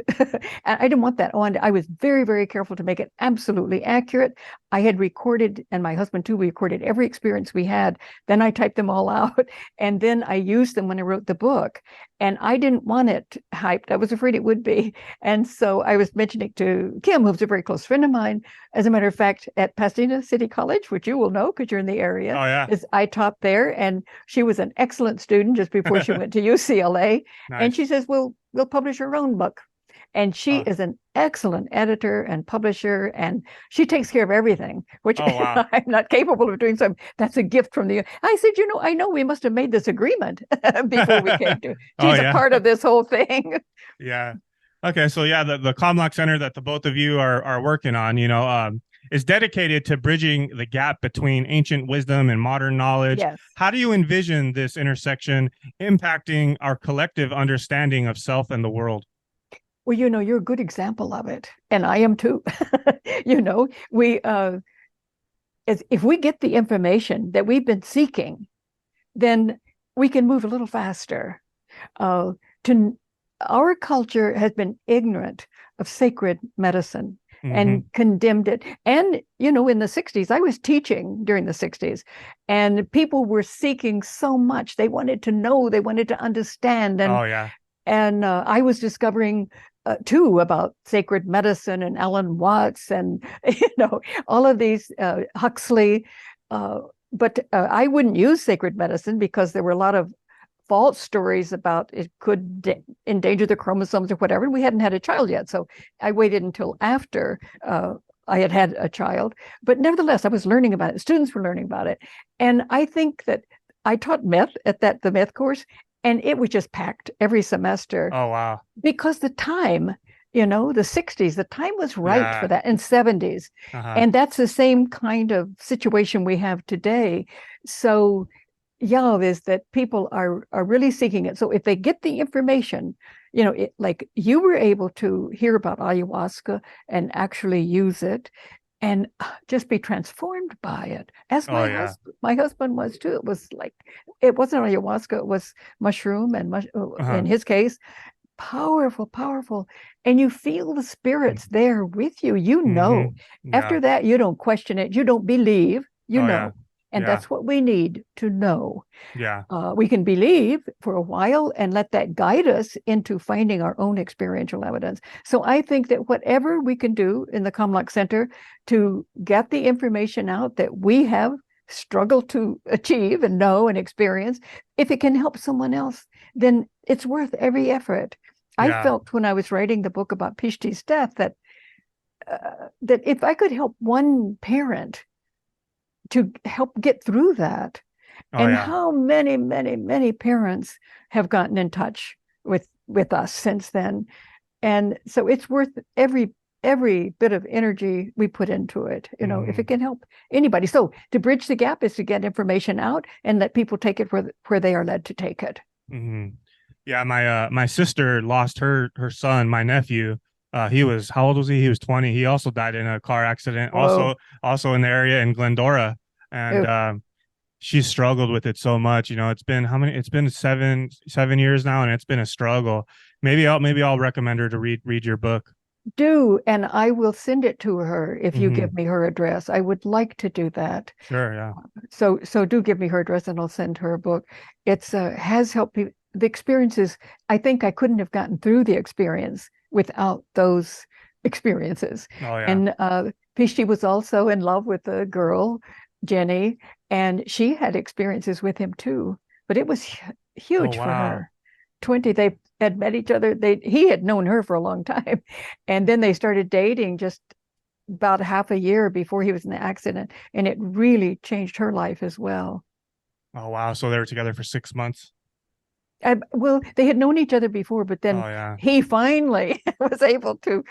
And I didn't want that on. I was very, very careful to make it absolutely accurate. I had recorded, and my husband too, we recorded every experience we had. Then I typed them all out, and then I used them when I wrote the book. And I didn't want it hyped. I was afraid it would be. And so I was mentioning to Kim, who's a very close friend of mine, as a matter of fact, at Pasadena City College, which you will know because you're in the area, Oh yeah. is I taught there, and she was an excellent student just before she went to UCLA. And she Nice. says, "Well, we'll publish her own book." And she Oh, is an excellent editor and publisher, and she takes care of everything, which oh wow. I'm not capable of doing. So that's a gift from the. I said, I know we must have made this agreement before we came to. Oh She's a yeah. part of this whole thing. Yeah. Okay. So yeah, the Comlock Center that the both of you are working on, is dedicated to bridging the gap between ancient wisdom and modern knowledge. Yes. How do you envision this intersection impacting our collective understanding of self and the world? Well, you're a good example of it, and I am too. We if we get the information that we've been seeking, then we can move a little faster. To Our culture has been ignorant of sacred medicine Mm-hmm. and condemned it. And in the 60s, I was teaching during the 60s, and people were seeking so much. They wanted to know, they wanted to understand, Oh yeah. and I was discovering too about sacred medicine and Alan Watts and all of these Huxley. But I wouldn't use sacred medicine because there were a lot of false stories about it could endanger the chromosomes or whatever. And we hadn't had a child yet, so I waited until after I had a child. But nevertheless, I was learning about it. Students were learning about it, and I think that I taught myth at the myth course, and it was just packed every semester Oh wow. because the time, the 60s, the time was right for Yeah. that, and 70s. Uh-huh. And that's the same kind of situation we have today. So yeah, is that people are really seeking it. So if they get the information, like you were able to hear about ayahuasca and actually use it and just be transformed by it, as Oh yeah. my husband was too. It was like, it wasn't ayahuasca, it was mushroom, and Uh-huh. in his case, powerful, powerful. And you feel the spirits there with you. Mm-hmm. After Yeah. that, you don't question it, you don't believe, Oh yeah. And Yeah. that's what we need to know. Yeah. We can believe for a while and let that guide us into finding our own experiential evidence. So I think that whatever we can do in the Kamlak Center to get the information out that we have struggled to achieve and know and experience, if it can help someone else, then it's worth every effort. I Yeah. felt when I was writing the book about Pishti's death that if I could help one parent to help get through that, Oh and yeah. how many, many, many parents have gotten in touch with us since then. And so it's worth every bit of energy we put into it, if it can help anybody. So to bridge the gap is to get information out and let people take it where they are led to take it. Yeah, my sister lost her son, my nephew. He was, how old was he? He was 20. He also died in a car accident, Whoa. also in the area in Glendora. And she struggled with it so much. It's been how many? It's been 7 years now, and it's been a struggle. Maybe I'll recommend her to read your book. Do, and I will send it to her if you give me her address. I would like to do that. Sure, yeah. So do give me her address and I'll send her a book. It's has helped people. The experiences, I think I couldn't have gotten through the experience without those experiences. Oh yeah. And Pishti was also in love with a girl, Jenny, and she had experiences with him too. But it was huge for her. 20, they had met each other. He had known her for a long time. And then they started dating just about half a year before he was in the accident. And it really changed her life as well. Oh wow. So they were together for 6 months. Well, they had known each other before, but then he finally was able to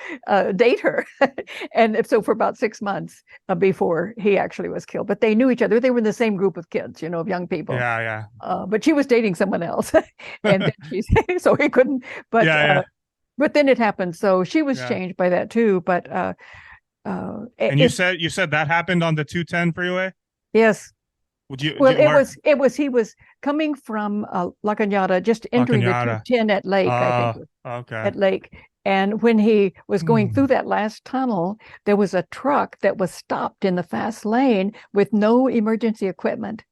date her. And so for about 6 months before he actually was killed. But they knew each other. They were in the same group of kids, of young people. Yeah, but she was dating someone else. And then so he couldn't. But but then it happened. So she was changed by that too. But and you said that happened on the 210 freeway? Yes. He was coming from La Cañada, just entering the 210 at Lake, I think. Okay. At Lake. And when he was going through that last tunnel, there was a truck that was stopped in the fast lane with no emergency equipment.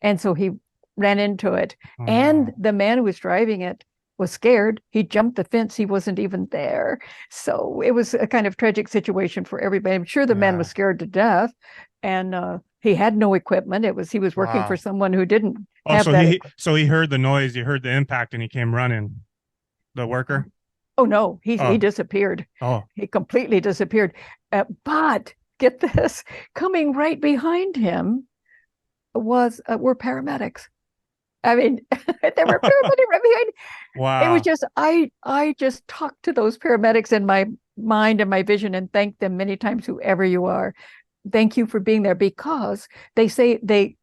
And so he ran into it. And the man who was driving it was scared. He jumped the fence. He wasn't even there. So it was a kind of tragic situation for everybody. I'm sure the man was scared to death. And he had no equipment. He was working for someone who didn't have that. So he heard the noise, he heard the impact, and he came running. The worker? Oh no, he disappeared. Oh, he completely disappeared. But get this, coming right behind him were paramedics. I mean, there were paramedics right behind. Wow. It was just I just talked to those paramedics in my mind and my vision and thanked them many times, whoever you are. Thank you for being there, because they say they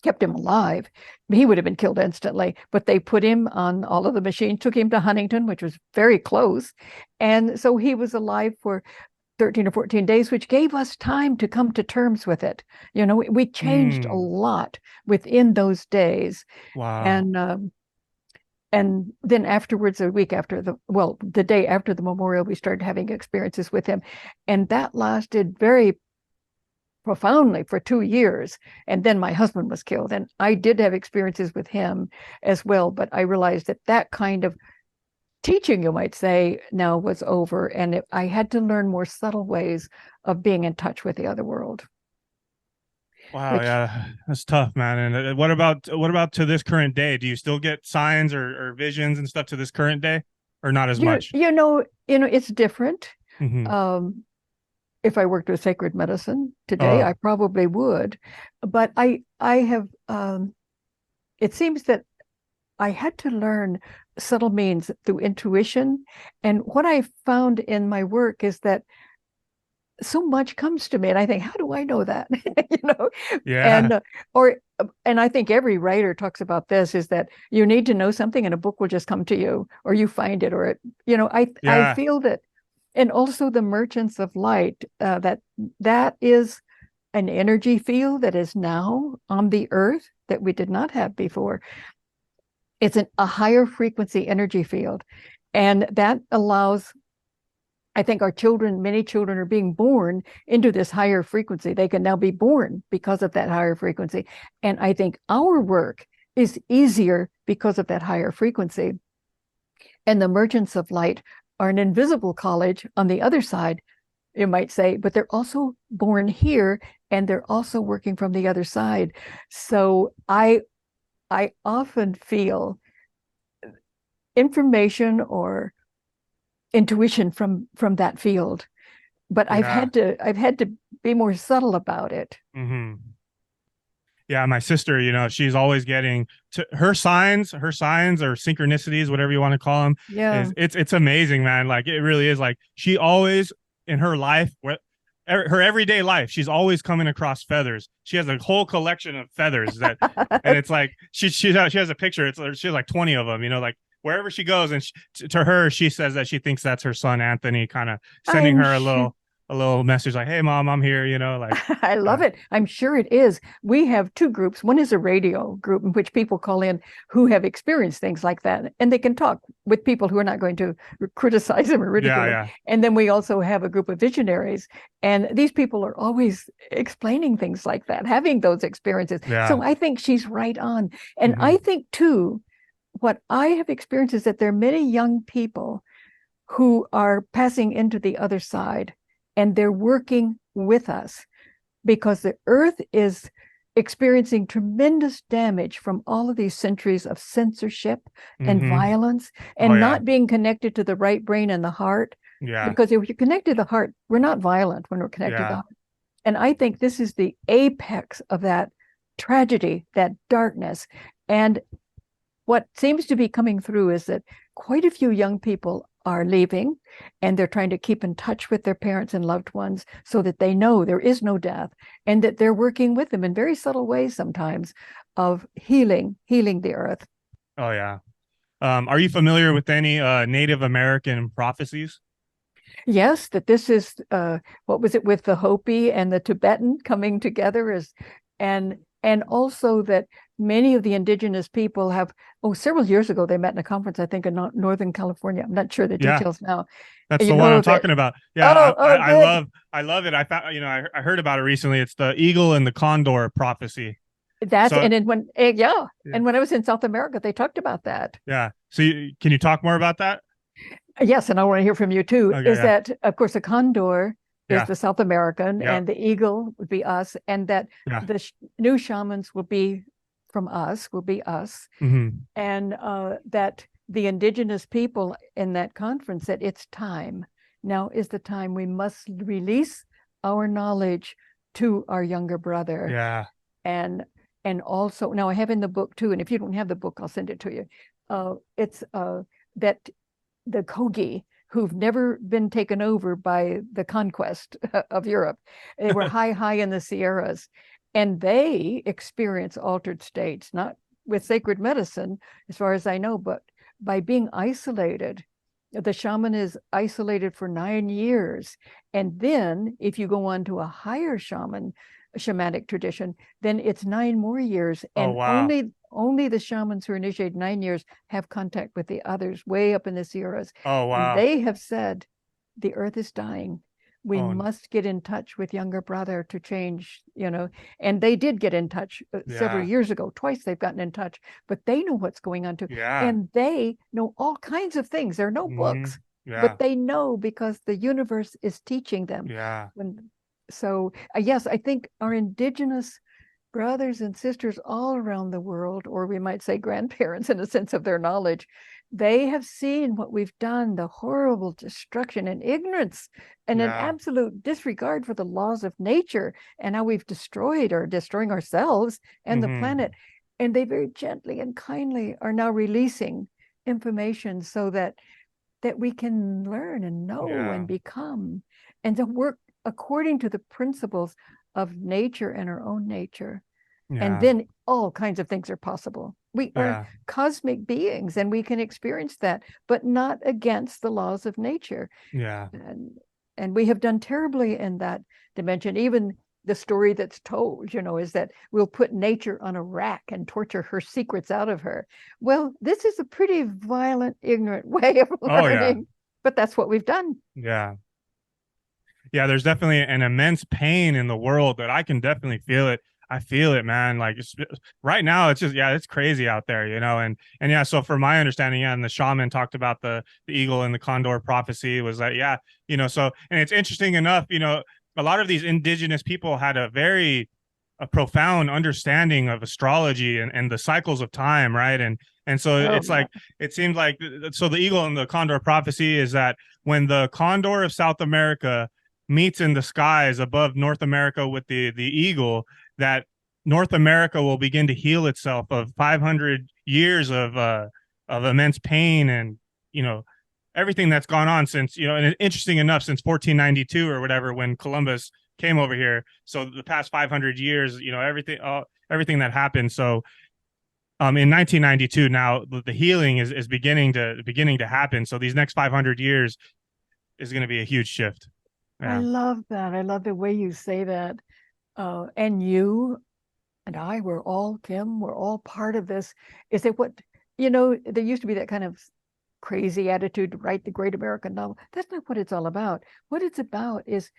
kept him alive. He would have been killed instantly, but they put him on all of the machines, took him to Huntington, which was very close. And so he was alive for 13 or 14 days, which gave us time to come to terms with it. We changed a lot within those days. Wow. And then afterwards, a week after the day after the memorial, we started having experiences with him. And that lasted very profoundly for 2 years. And then my husband was killed. And I did have experiences with him as well. But I realized that kind of teaching, you might say, now was over. And I had to learn more subtle ways of being in touch with the other world. Wow, yeah, that's tough, man. And what about to this current day? Do you still get signs or visions and stuff to this current day, or not as much? It's different. If I worked with sacred medicine today, I probably would. But I have, it seems that I had to learn subtle means through intuition. And what I found in my work is that so much comes to me and I think, how do I know that? Yeah. And I think every writer talks about this, is that you need to know something and a book will just come to you, or you find it, or I feel that. And also the merchants of light, that is an energy field that is now on the earth that we did not have before. It's a higher frequency energy field. And that allows I think our children, many children are being born into this higher frequency. They can now be born because of that higher frequency. And I think our work is easier because of that higher frequency. And the merchants of light are an invisible college on the other side, you might say, but they're also born here and they're also working from the other side. So I often feel information or intuition from that field, but I've had to be more subtle about it. Yeah, my sister, she's always getting to her signs or synchronicities, whatever you want to call them. Yeah. It's amazing, man. Like, it really is. Like, she always in her life, her everyday life, she's always coming across feathers. She has a whole collection of feathers and it's like she has a picture. She has like 20 of them. Like, wherever she goes, and to her, she says that she thinks that's her son Anthony, kind of sending her a little message like, "Hey, Mom, I'm here." Like, I love it. I'm sure it is. We have two groups. One is a radio group in which people call in who have experienced things like that, and they can talk with people who are not going to criticize them or ridicule them. And then we also have a group of visionaries, and these people are always explaining things like that, having those experiences. So I think she's right on. And I think too, what I have experienced is that there are many young people who are passing into the other side, and they're working with us because the earth is experiencing tremendous damage from all of these centuries of censorship and violence and not being connected to the right brain and the heart. Because if you're connected to the heart, we're not violent when we're connected to the heart. And I think this is the apex of that tragedy, that darkness. And what seems to be coming through is that quite a few young people are leaving, and they're trying to keep in touch with their parents and loved ones so that they know there is no death, and that they're working with them in very subtle ways sometimes of healing the earth. Oh, yeah. Are you familiar with any Native American prophecies? Yes, that this is, what was it with the Hopi and the Tibetan coming together and also that many of the indigenous people have, several years ago, they met in a conference, I think, in Northern California. I'm not sure the details now. That's the one I'm talking about. Yeah, I love it. I found, I heard about it recently. It's the eagle and the condor prophecy. And when I was in South America, they talked about that. Yeah. So can you talk more about that? Yes, and I want to hear from you too. That, of course, the condor is the South American, and the eagle would be us, and that the new shamans will be from us, and that the indigenous people in that conference said it's time. Now is the time we must release our knowledge to our younger brother. Yeah. And also, now I have in the book too, and if you don't have the book, I'll send it to you. It's that the Kogi, who've never been taken over by the conquest of Europe. They were high in the Sierras, and they experience altered states, not with sacred medicine, as far as I know, but by being isolated. The shaman is isolated for 9 years. And then if you go on to a higher shamanic tradition, then it's 9 more years. And only the shamans who are initiated 9 years have contact with the others way up in the Sierras. Oh, wow. And they have said, the earth is dying. We must get in touch with younger brother to change, and they did get in touch several years ago. Twice they've gotten in touch, but they know what's going on too. And they know all kinds of things. There are no books, but they know because the universe is teaching them. So yes, I think our indigenous brothers and sisters all around the world, or we might say grandparents in a sense of their knowledge, they have seen what we've done, the horrible destruction and ignorance and an absolute disregard for the laws of nature, and how we've destroyed or destroying ourselves and the planet. And they very gently and kindly are now releasing information so that we can learn and know and become, and to work according to the principles of nature and our own nature. And then all kinds of things are possible. We are cosmic beings, and we can experience that, but not against the laws of nature. And we have done terribly in that dimension. Even the story that's told, is that we'll put nature on a rack and torture her secrets out of her. Well, this is a pretty violent, ignorant way of learning, but that's what we've done. Yeah. Yeah, there's definitely an immense pain in the world that I can definitely feel it. I feel it, man. Like right now, it's just yeah, it's crazy out there, and yeah. So for my understanding, yeah, and the shaman talked about the eagle and the condor prophecy was that yeah, So and it's interesting enough, a lot of these indigenous people had a profound understanding of astrology and the cycles of time, right? And so Oh, it's yeah. like it seems like so the eagle and the condor prophecy is that when the condor of South America meets in the skies above North America with the eagle, that North America will begin to heal itself of 500 years of immense pain and everything that's gone on since and interesting enough since 1492 or whatever when Columbus came over here. So the past 500 years, everything that happened. So in 1992 now the healing is beginning to happen. So these next 500 years is going to be a huge shift. I Yeah. love that. I love the way you say that. And you and I, we're all, Kim, we're all part of this. Is it what, there used to be that kind of crazy attitude to write the great American novel. That's not what it's all about. What it's about is,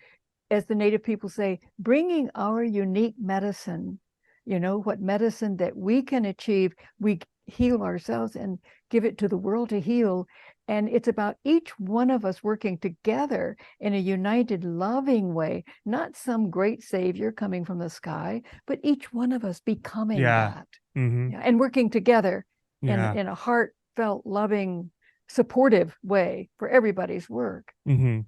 as the Native people say, bringing our unique medicine, what medicine that we can achieve, we heal ourselves and give it to the world to heal. And it's about each one of us working together in a united, loving way, not some great savior coming from the sky, but each one of us becoming Yeah. that. Mm-hmm. Yeah, and working together Yeah. in a heartfelt, loving, supportive way for everybody's work. Mm-hmm.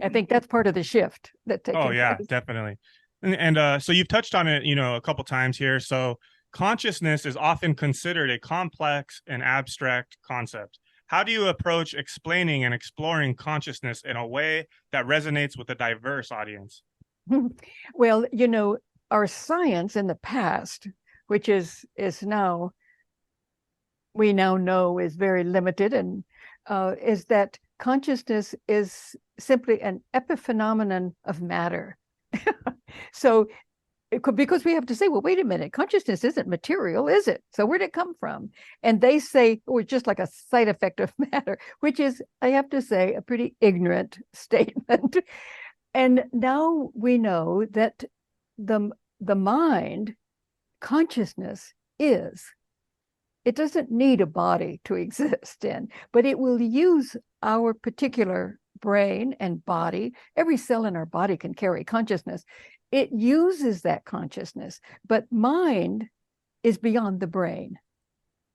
I think that's part of the shift that's Oh taking yeah, place. definitely. And so you've touched on it, a couple times here. So consciousness is often considered a complex and abstract concept. How do you approach explaining and exploring consciousness in a way that resonates with a diverse audience? Well, our science in the past, which is now we now know is very limited, and is that consciousness is simply an epiphenomenon of matter. So because we have to say, well, wait a minute, consciousness isn't material, is it? So where'd it come from? And they say, oh, it's just like a side effect of matter, which is, I have to say, a pretty ignorant statement. And now we know that the mind, consciousness is, it doesn't need a body to exist in, but it will use our particular brain and body. Every cell in our body can carry consciousness. It uses that consciousness, but mind is beyond the brain.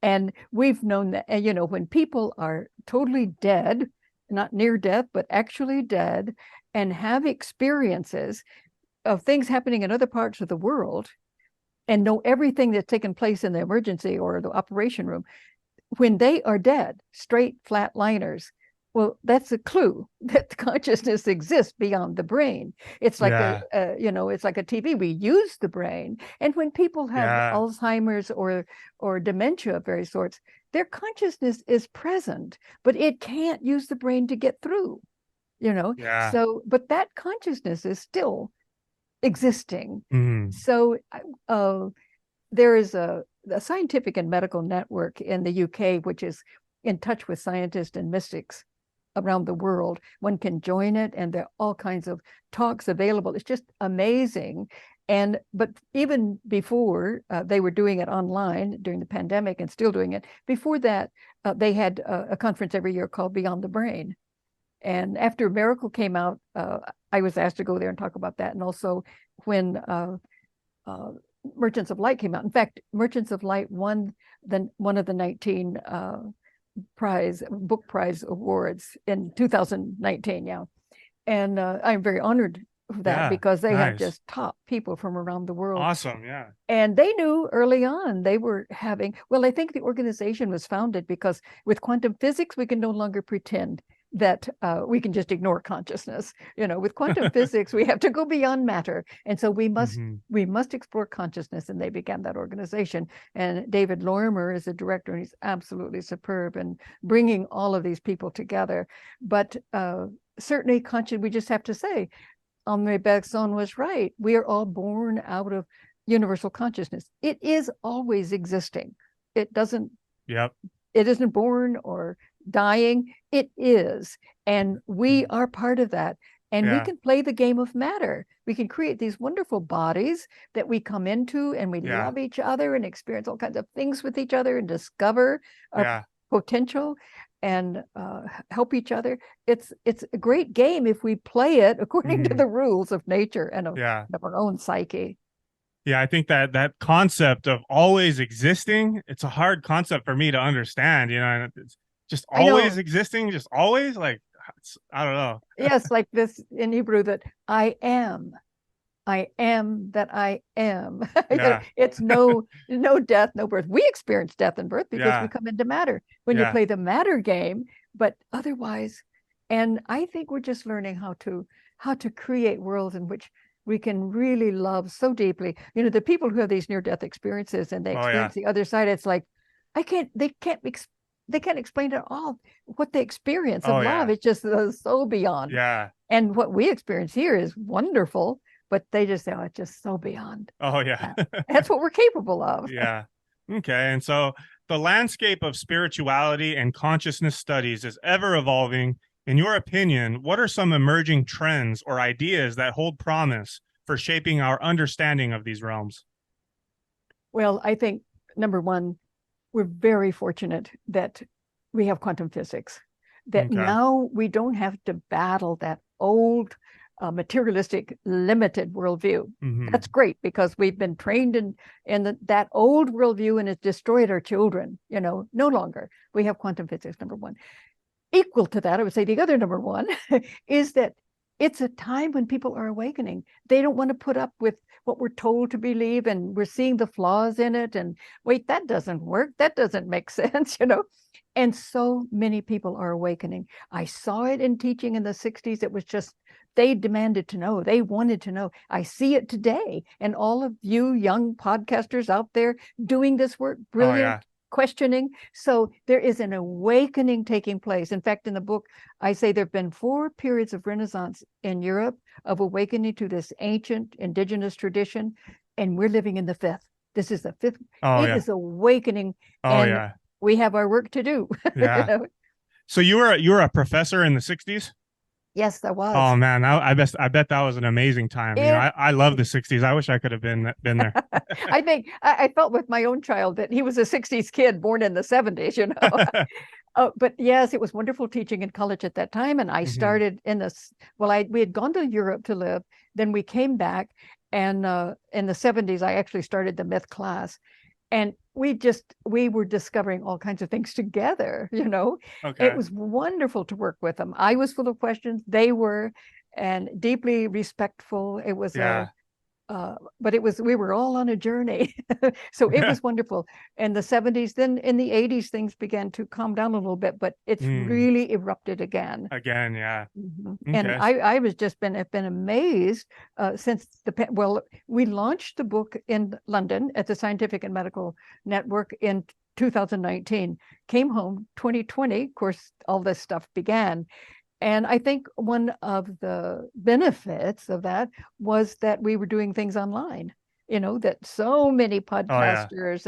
And we've known that, when people are totally dead, not near death, but actually dead, and have experiences of things happening in other parts of the world, and know everything that's taken place in the emergency or the operation room, when they are dead, straight flatliners, well, that's a clue that consciousness exists beyond the brain. It's like Yeah. it's like a TV. We use the brain, and when people have Yeah. Alzheimer's or dementia of various sorts, their consciousness is present, but it can't use the brain to get through. Yeah. So, but that consciousness is still existing. Mm-hmm. So, there is a scientific and medical network in the UK, which is in touch with scientists and mystics around the world. One can join it, and there are all kinds of talks available. It's just amazing. But even before they were doing it online during the pandemic and still doing it, before that, they had a conference every year called Beyond the Brain. And after Miracle came out, I was asked to go there and talk about that. And also when Merchants of Light came out. In fact, Merchants of Light won one of the 19 book prize awards in 2019. Yeah, and I'm very honored of that Yeah. because they have Nice. just top people from around the world. Awesome. Yeah. And they knew early on they were having. Well, I think the organization was founded because with quantum physics we can no longer pretend that we can just ignore consciousness. With quantum physics we have to go beyond matter, and so we must Mm-hmm. we must explore consciousness. And they began that organization, and David Lorimer is the director, and he's absolutely superb in bringing all of these people together. But certainly we just have to say Henri Bergson was right. We are all born out of universal consciousness. It is always existing. It Yep. isn't born or dying. It is. And we are part of that. And we Yeah. can play the game of matter. We can create these wonderful bodies that we come into, and we Yeah. love each other and experience all kinds of things with each other and discover our Yeah. potential and help each other. It's a great game if we play it according to Mhm. the rules of nature and of Yeah. our own psyche. Yeah, I think that concept of always existing, it's a hard concept for me to understand, and it's just I always know. existing, just always like I don't know. Yes, like this in Hebrew, that I am that I am. Yeah. It's no death, no birth. We experience death and birth because we Yeah. come into matter when you Yeah. play the matter game, but otherwise, and I think we're just learning how to create worlds in which we can really love so deeply. The people who have these near-death experiences and they Oh yeah. experience the other side, it's like they can't explain at all what the experience of Oh love. yeah. It's just so beyond. Yeah. And what we experience here is wonderful, but they just say, oh, it's just so beyond. Oh yeah. That's what we're capable of. Yeah. Okay. And so the landscape of spirituality and consciousness studies is ever evolving. In your opinion, what are some emerging trends or ideas that hold promise for shaping our understanding of these realms? Well, I think number one, we're very fortunate that we have quantum physics, that Okay. now we don't have to battle that old materialistic limited worldview. Mm-hmm. That's great because we've been trained in that old worldview and it's destroyed our children. No longer. We have quantum physics, number one. Equal to that, I would say the other number one is that it's a time when people are awakening. They don't want to put up with what we're told to believe, and we're seeing the flaws in it. And wait, that doesn't work. That doesn't make sense, And so many people are awakening. I saw it in teaching in the 60s. It was just, they demanded to know. They wanted to know. I see it today. And all of you young podcasters out there doing this work, brilliant. Oh yeah. Questioning. So there is an awakening taking place. In fact, in the book, I say there have been 4 periods of Renaissance in Europe of awakening to this ancient indigenous tradition, and we're living in the 5th. This is the 5th. Oh It yeah. is awakening, Oh and yeah. we have our work to do. Yeah. So you were a professor in the 60s? Yes, there was. Oh man, I bet that was an amazing time. I love the 60s. I wish I could have been there. I think I felt with my own child that he was a 60s kid born in the 70s, But yes, it was wonderful teaching in college at that time. And I started in this, we had gone to Europe to live. Then we came back, and in the 70s, I actually started the myth class. And we were discovering all kinds of things together, Okay. It was wonderful to work with them. I was full of questions, they were, and deeply respectful. It was but we were all on a journey. So it was wonderful. In the 70s, then in the 80s, things began to calm down a little bit, but it's really erupted again. Again, yeah. Okay. And I was have been amazed since we launched the book in London at the Scientific and Medical Network in 2019, came home 2020, of course, all this stuff began. And I think one of the benefits of that was that we were doing things online, that so many podcasters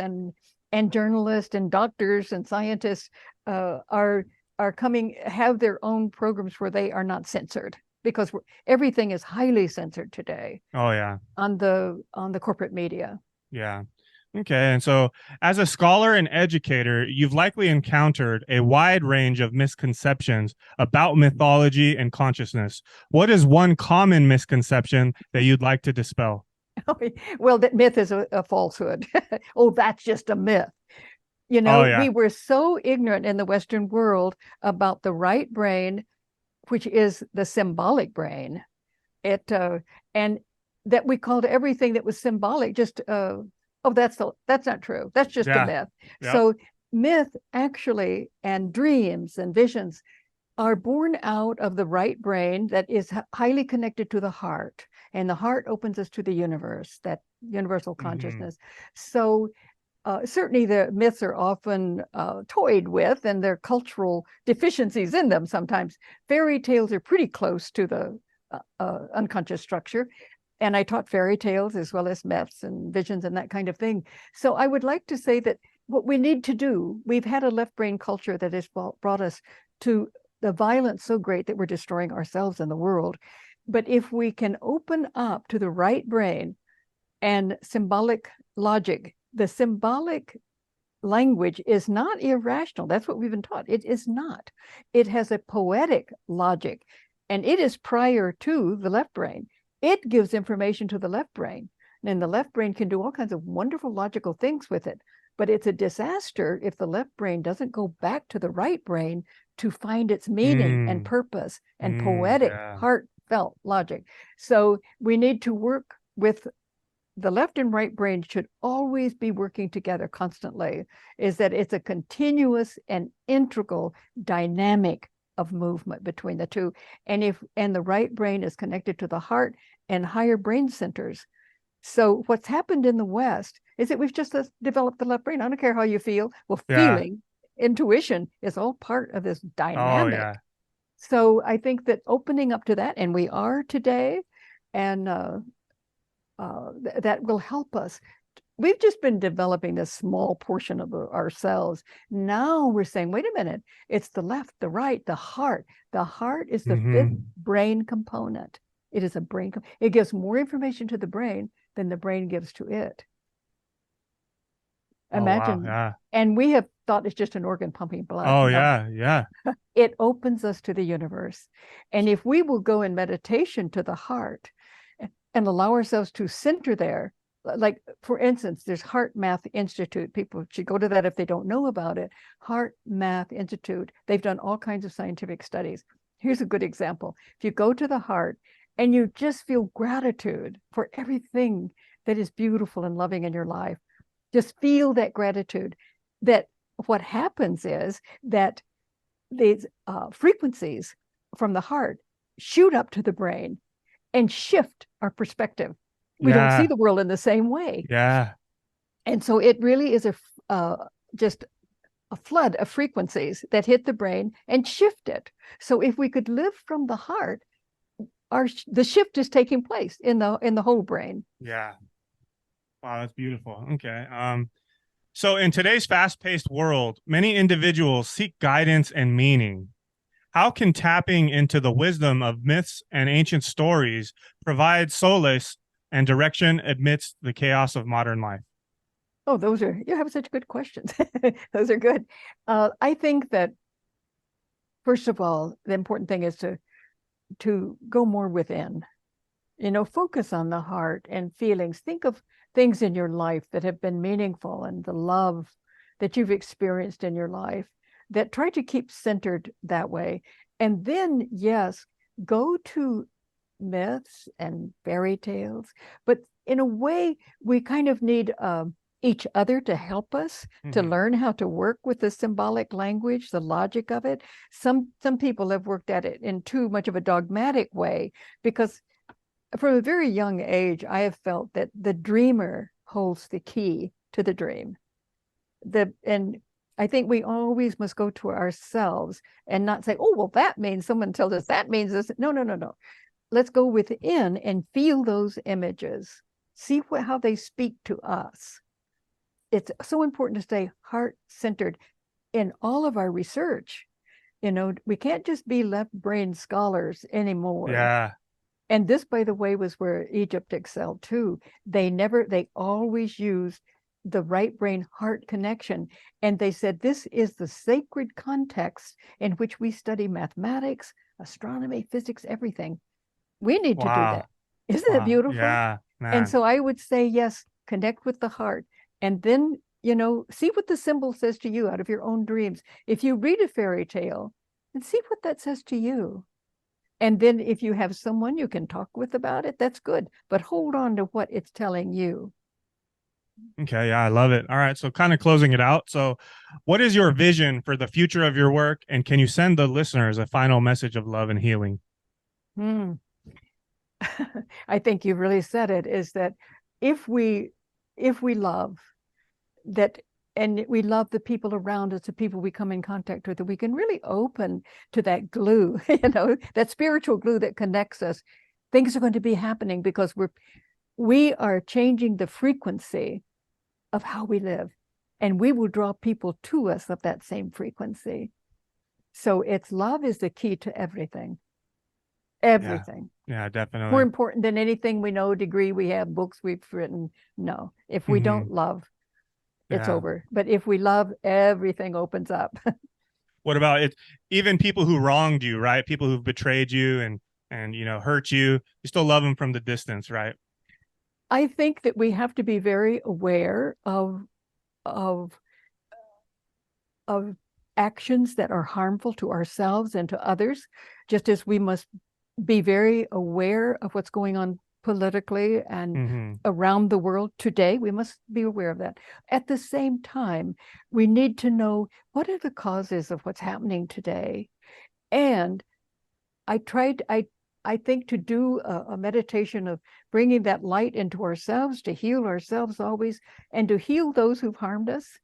and journalists and doctors and scientists are have their own programs where they are not censored, because everything is highly censored today. Oh yeah. On the corporate media. Yeah. Okay. And so, as a scholar and educator, you've likely encountered a wide range of misconceptions about mythology and consciousness. What is one common misconception that you'd like to dispel? Well, that myth is a falsehood. Oh, that's just a myth. We were so ignorant in the Western world about the right brain, which is the symbolic brain. And that we called everything that was symbolic just that's not true. That's just a myth. Yep. So myth actually, and dreams and visions, are born out of the right brain that is highly connected to the heart. And the heart opens us to the universe, that universal consciousness. So certainly the myths are often toyed with, and there are cultural deficiencies in them sometimes. Fairy tales are pretty close to the unconscious structure. And I taught fairy tales as well as myths and visions and that kind of thing. So I would like to say that what we need to do, we've had a left brain culture that has brought us to the violence so great that we're destroying ourselves and the world. But if we can open up to the right brain and symbolic logic, the symbolic language is not irrational. That's what we've been taught. It is not. It has a poetic logic, and it is prior to the left brain. It gives information to the left brain, and the left brain can do all kinds of wonderful logical things with it. But it's a disaster if the left brain doesn't go back to the right brain to find its meaning and purpose and poetic, heartfelt logic. So we need to work with the left and right brain should always be working together constantly, is that it's a continuous and integral dynamic of movement between the two. And the right brain is connected to the heart and higher brain centers. So what's happened in the West is that we've just developed the left brain. I don't care how you feel. Well, feeling, intuition is all part of this dynamic. Oh, yeah. So I think that opening up to that, and we are today, and that will help us. We've just been developing this small portion of ourselves. Now we're saying, wait a minute, it's the left, the right, the heart. The heart is the fifth brain component. It is a brain. It gives more information to the brain than the brain gives to it. Imagine. Oh, wow, and we have thought it's just an organ pumping blood. Oh, No. yeah. It opens us to the universe. And if we will go in meditation to the heart and allow ourselves to center there, like, for instance, there's Heart Math Institute. People should go to that if they don't know about it. Heart Math Institute. They've done all kinds of scientific studies. Here's a good example. If you go to the heart and you just feel gratitude for everything that is beautiful and loving in your life, just feel that gratitude. That what happens is that these frequencies from the heart shoot up to the brain and shift our perspective. We don't see the world in the same way. Yeah. And so it really is just a flood of frequencies that hit the brain and shift it. So if we could live from the heart, the shift is taking place in the whole brain. Yeah. Wow, that's beautiful. Okay. So in today's fast-paced world, many individuals seek guidance and meaning. How can tapping into the wisdom of myths and ancient stories provide solace and direction amidst the chaos of modern life? Oh, you have such good questions. Those are good. I think that, first of all, the important thing is to go more within, focus on the heart and feelings. Think of things in your life that have been meaningful and the love that you've experienced in your life, that try to keep centered that way. And then, yes, go to myths and fairy tales, but in a way, we kind of need each other to help us to learn how to work with the symbolic language, the logic of it. Some people have worked at it in too much of a dogmatic way, because from a very young age, I have felt that the dreamer holds the key to the dream. And I think we always must go to ourselves and not say, oh, well, that means someone tells us that means this. No. Let's go within and feel those images. See how they speak to us. It's so important to stay heart-centered in all of our research. We can't just be left brain scholars anymore. Yeah. And this, by the way, was where Egypt excelled too. They always used the right brain heart connection. And they said, this is the sacred context in which we study mathematics, astronomy, physics, everything. We need to do that. Isn't it beautiful? Yeah, man. And so I would say, yes, connect with the heart. And then, see what the symbol says to you out of your own dreams. If you read a fairy tale, and see what that says to you. And then if you have someone you can talk with about it, that's good. But hold on to what it's telling you. Okay, yeah, I love it. All right, so kind of closing it out. So what is your vision for the future of your work? And can you send the listeners a final message of love and healing? I think you really said it, is that if we love that, and we love the people around us, the people we come in contact with, that we can really open to that glue, that spiritual glue that connects us, things are going to be happening, because we are changing the frequency of how we live, and we will draw people to us of that same frequency. So love is the key to everything. Everything. Yeah, More definitely. important than anything we know, degree we have, books we've written. No, if we Hmm. don't love, it's Yeah. over. But if we love, everything opens up. What about it? Even people who wronged you, right? People who've betrayed you and hurt you, you still love them from the distance, right? I think that we have to be very aware of of actions that are harmful to ourselves and to others, just as we must be very aware of what's going on politically and Hmm. around the world today. We must be aware of that. At the same time, we need to know what are the causes of what's happening today. And I think to do a meditation of bringing that light into ourselves, to heal ourselves always, and to heal those who've harmed us.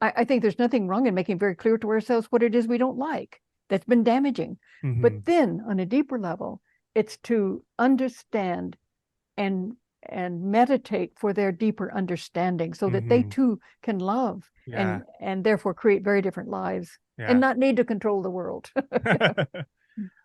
I think there's nothing wrong in making very clear to ourselves what it is we don't like that's been damaging. Hmm. But then on a deeper level, it's to understand and meditate for their deeper understanding so that they Hmm. too can love Yeah. and therefore create very different lives and Yeah. not need to control the world.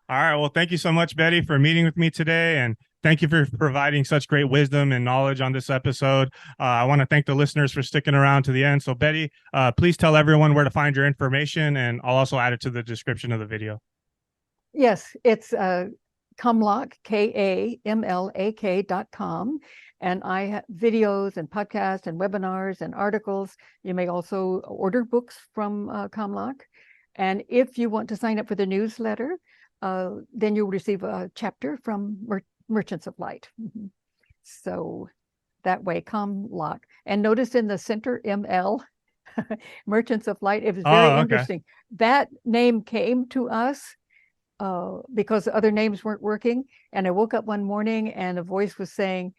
All right. Well, thank you so much, Betty, for meeting with me today. And thank you for providing such great wisdom and knowledge on this episode. I want to thank the listeners for sticking around to the end. So, Betty, please tell everyone where to find your information, and I'll also add it to the description of the video. Yes, it's Kamlak, KAMLAK.com. And I have videos and podcasts and webinars and articles. You may also order books from Kamlak. And if you want to sign up for the newsletter, then you'll receive a chapter from Merchants of Light. Mm-hmm. So that way, Kamlak. And notice in the center, ML, Merchants of Light, it was very Oh, okay. interesting. That name came to us because other names weren't working. And I woke up one morning and a voice was saying,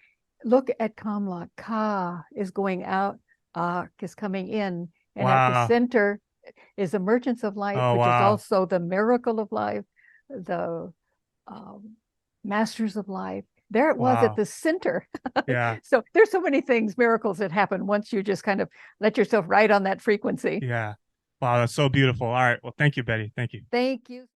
look at Kamlak. Ka is going out, Ak is coming in. And at the Wow. center is the Merchants of Light, Oh, which is wow. also the miracle of life, the masters of life. There it was at Wow. the center. Yeah. So there's so many things, miracles that happen once you just kind of let yourself ride on that frequency. Yeah. Wow. That's so beautiful. All right. Well, thank you, Betty. Thank you. Thank you.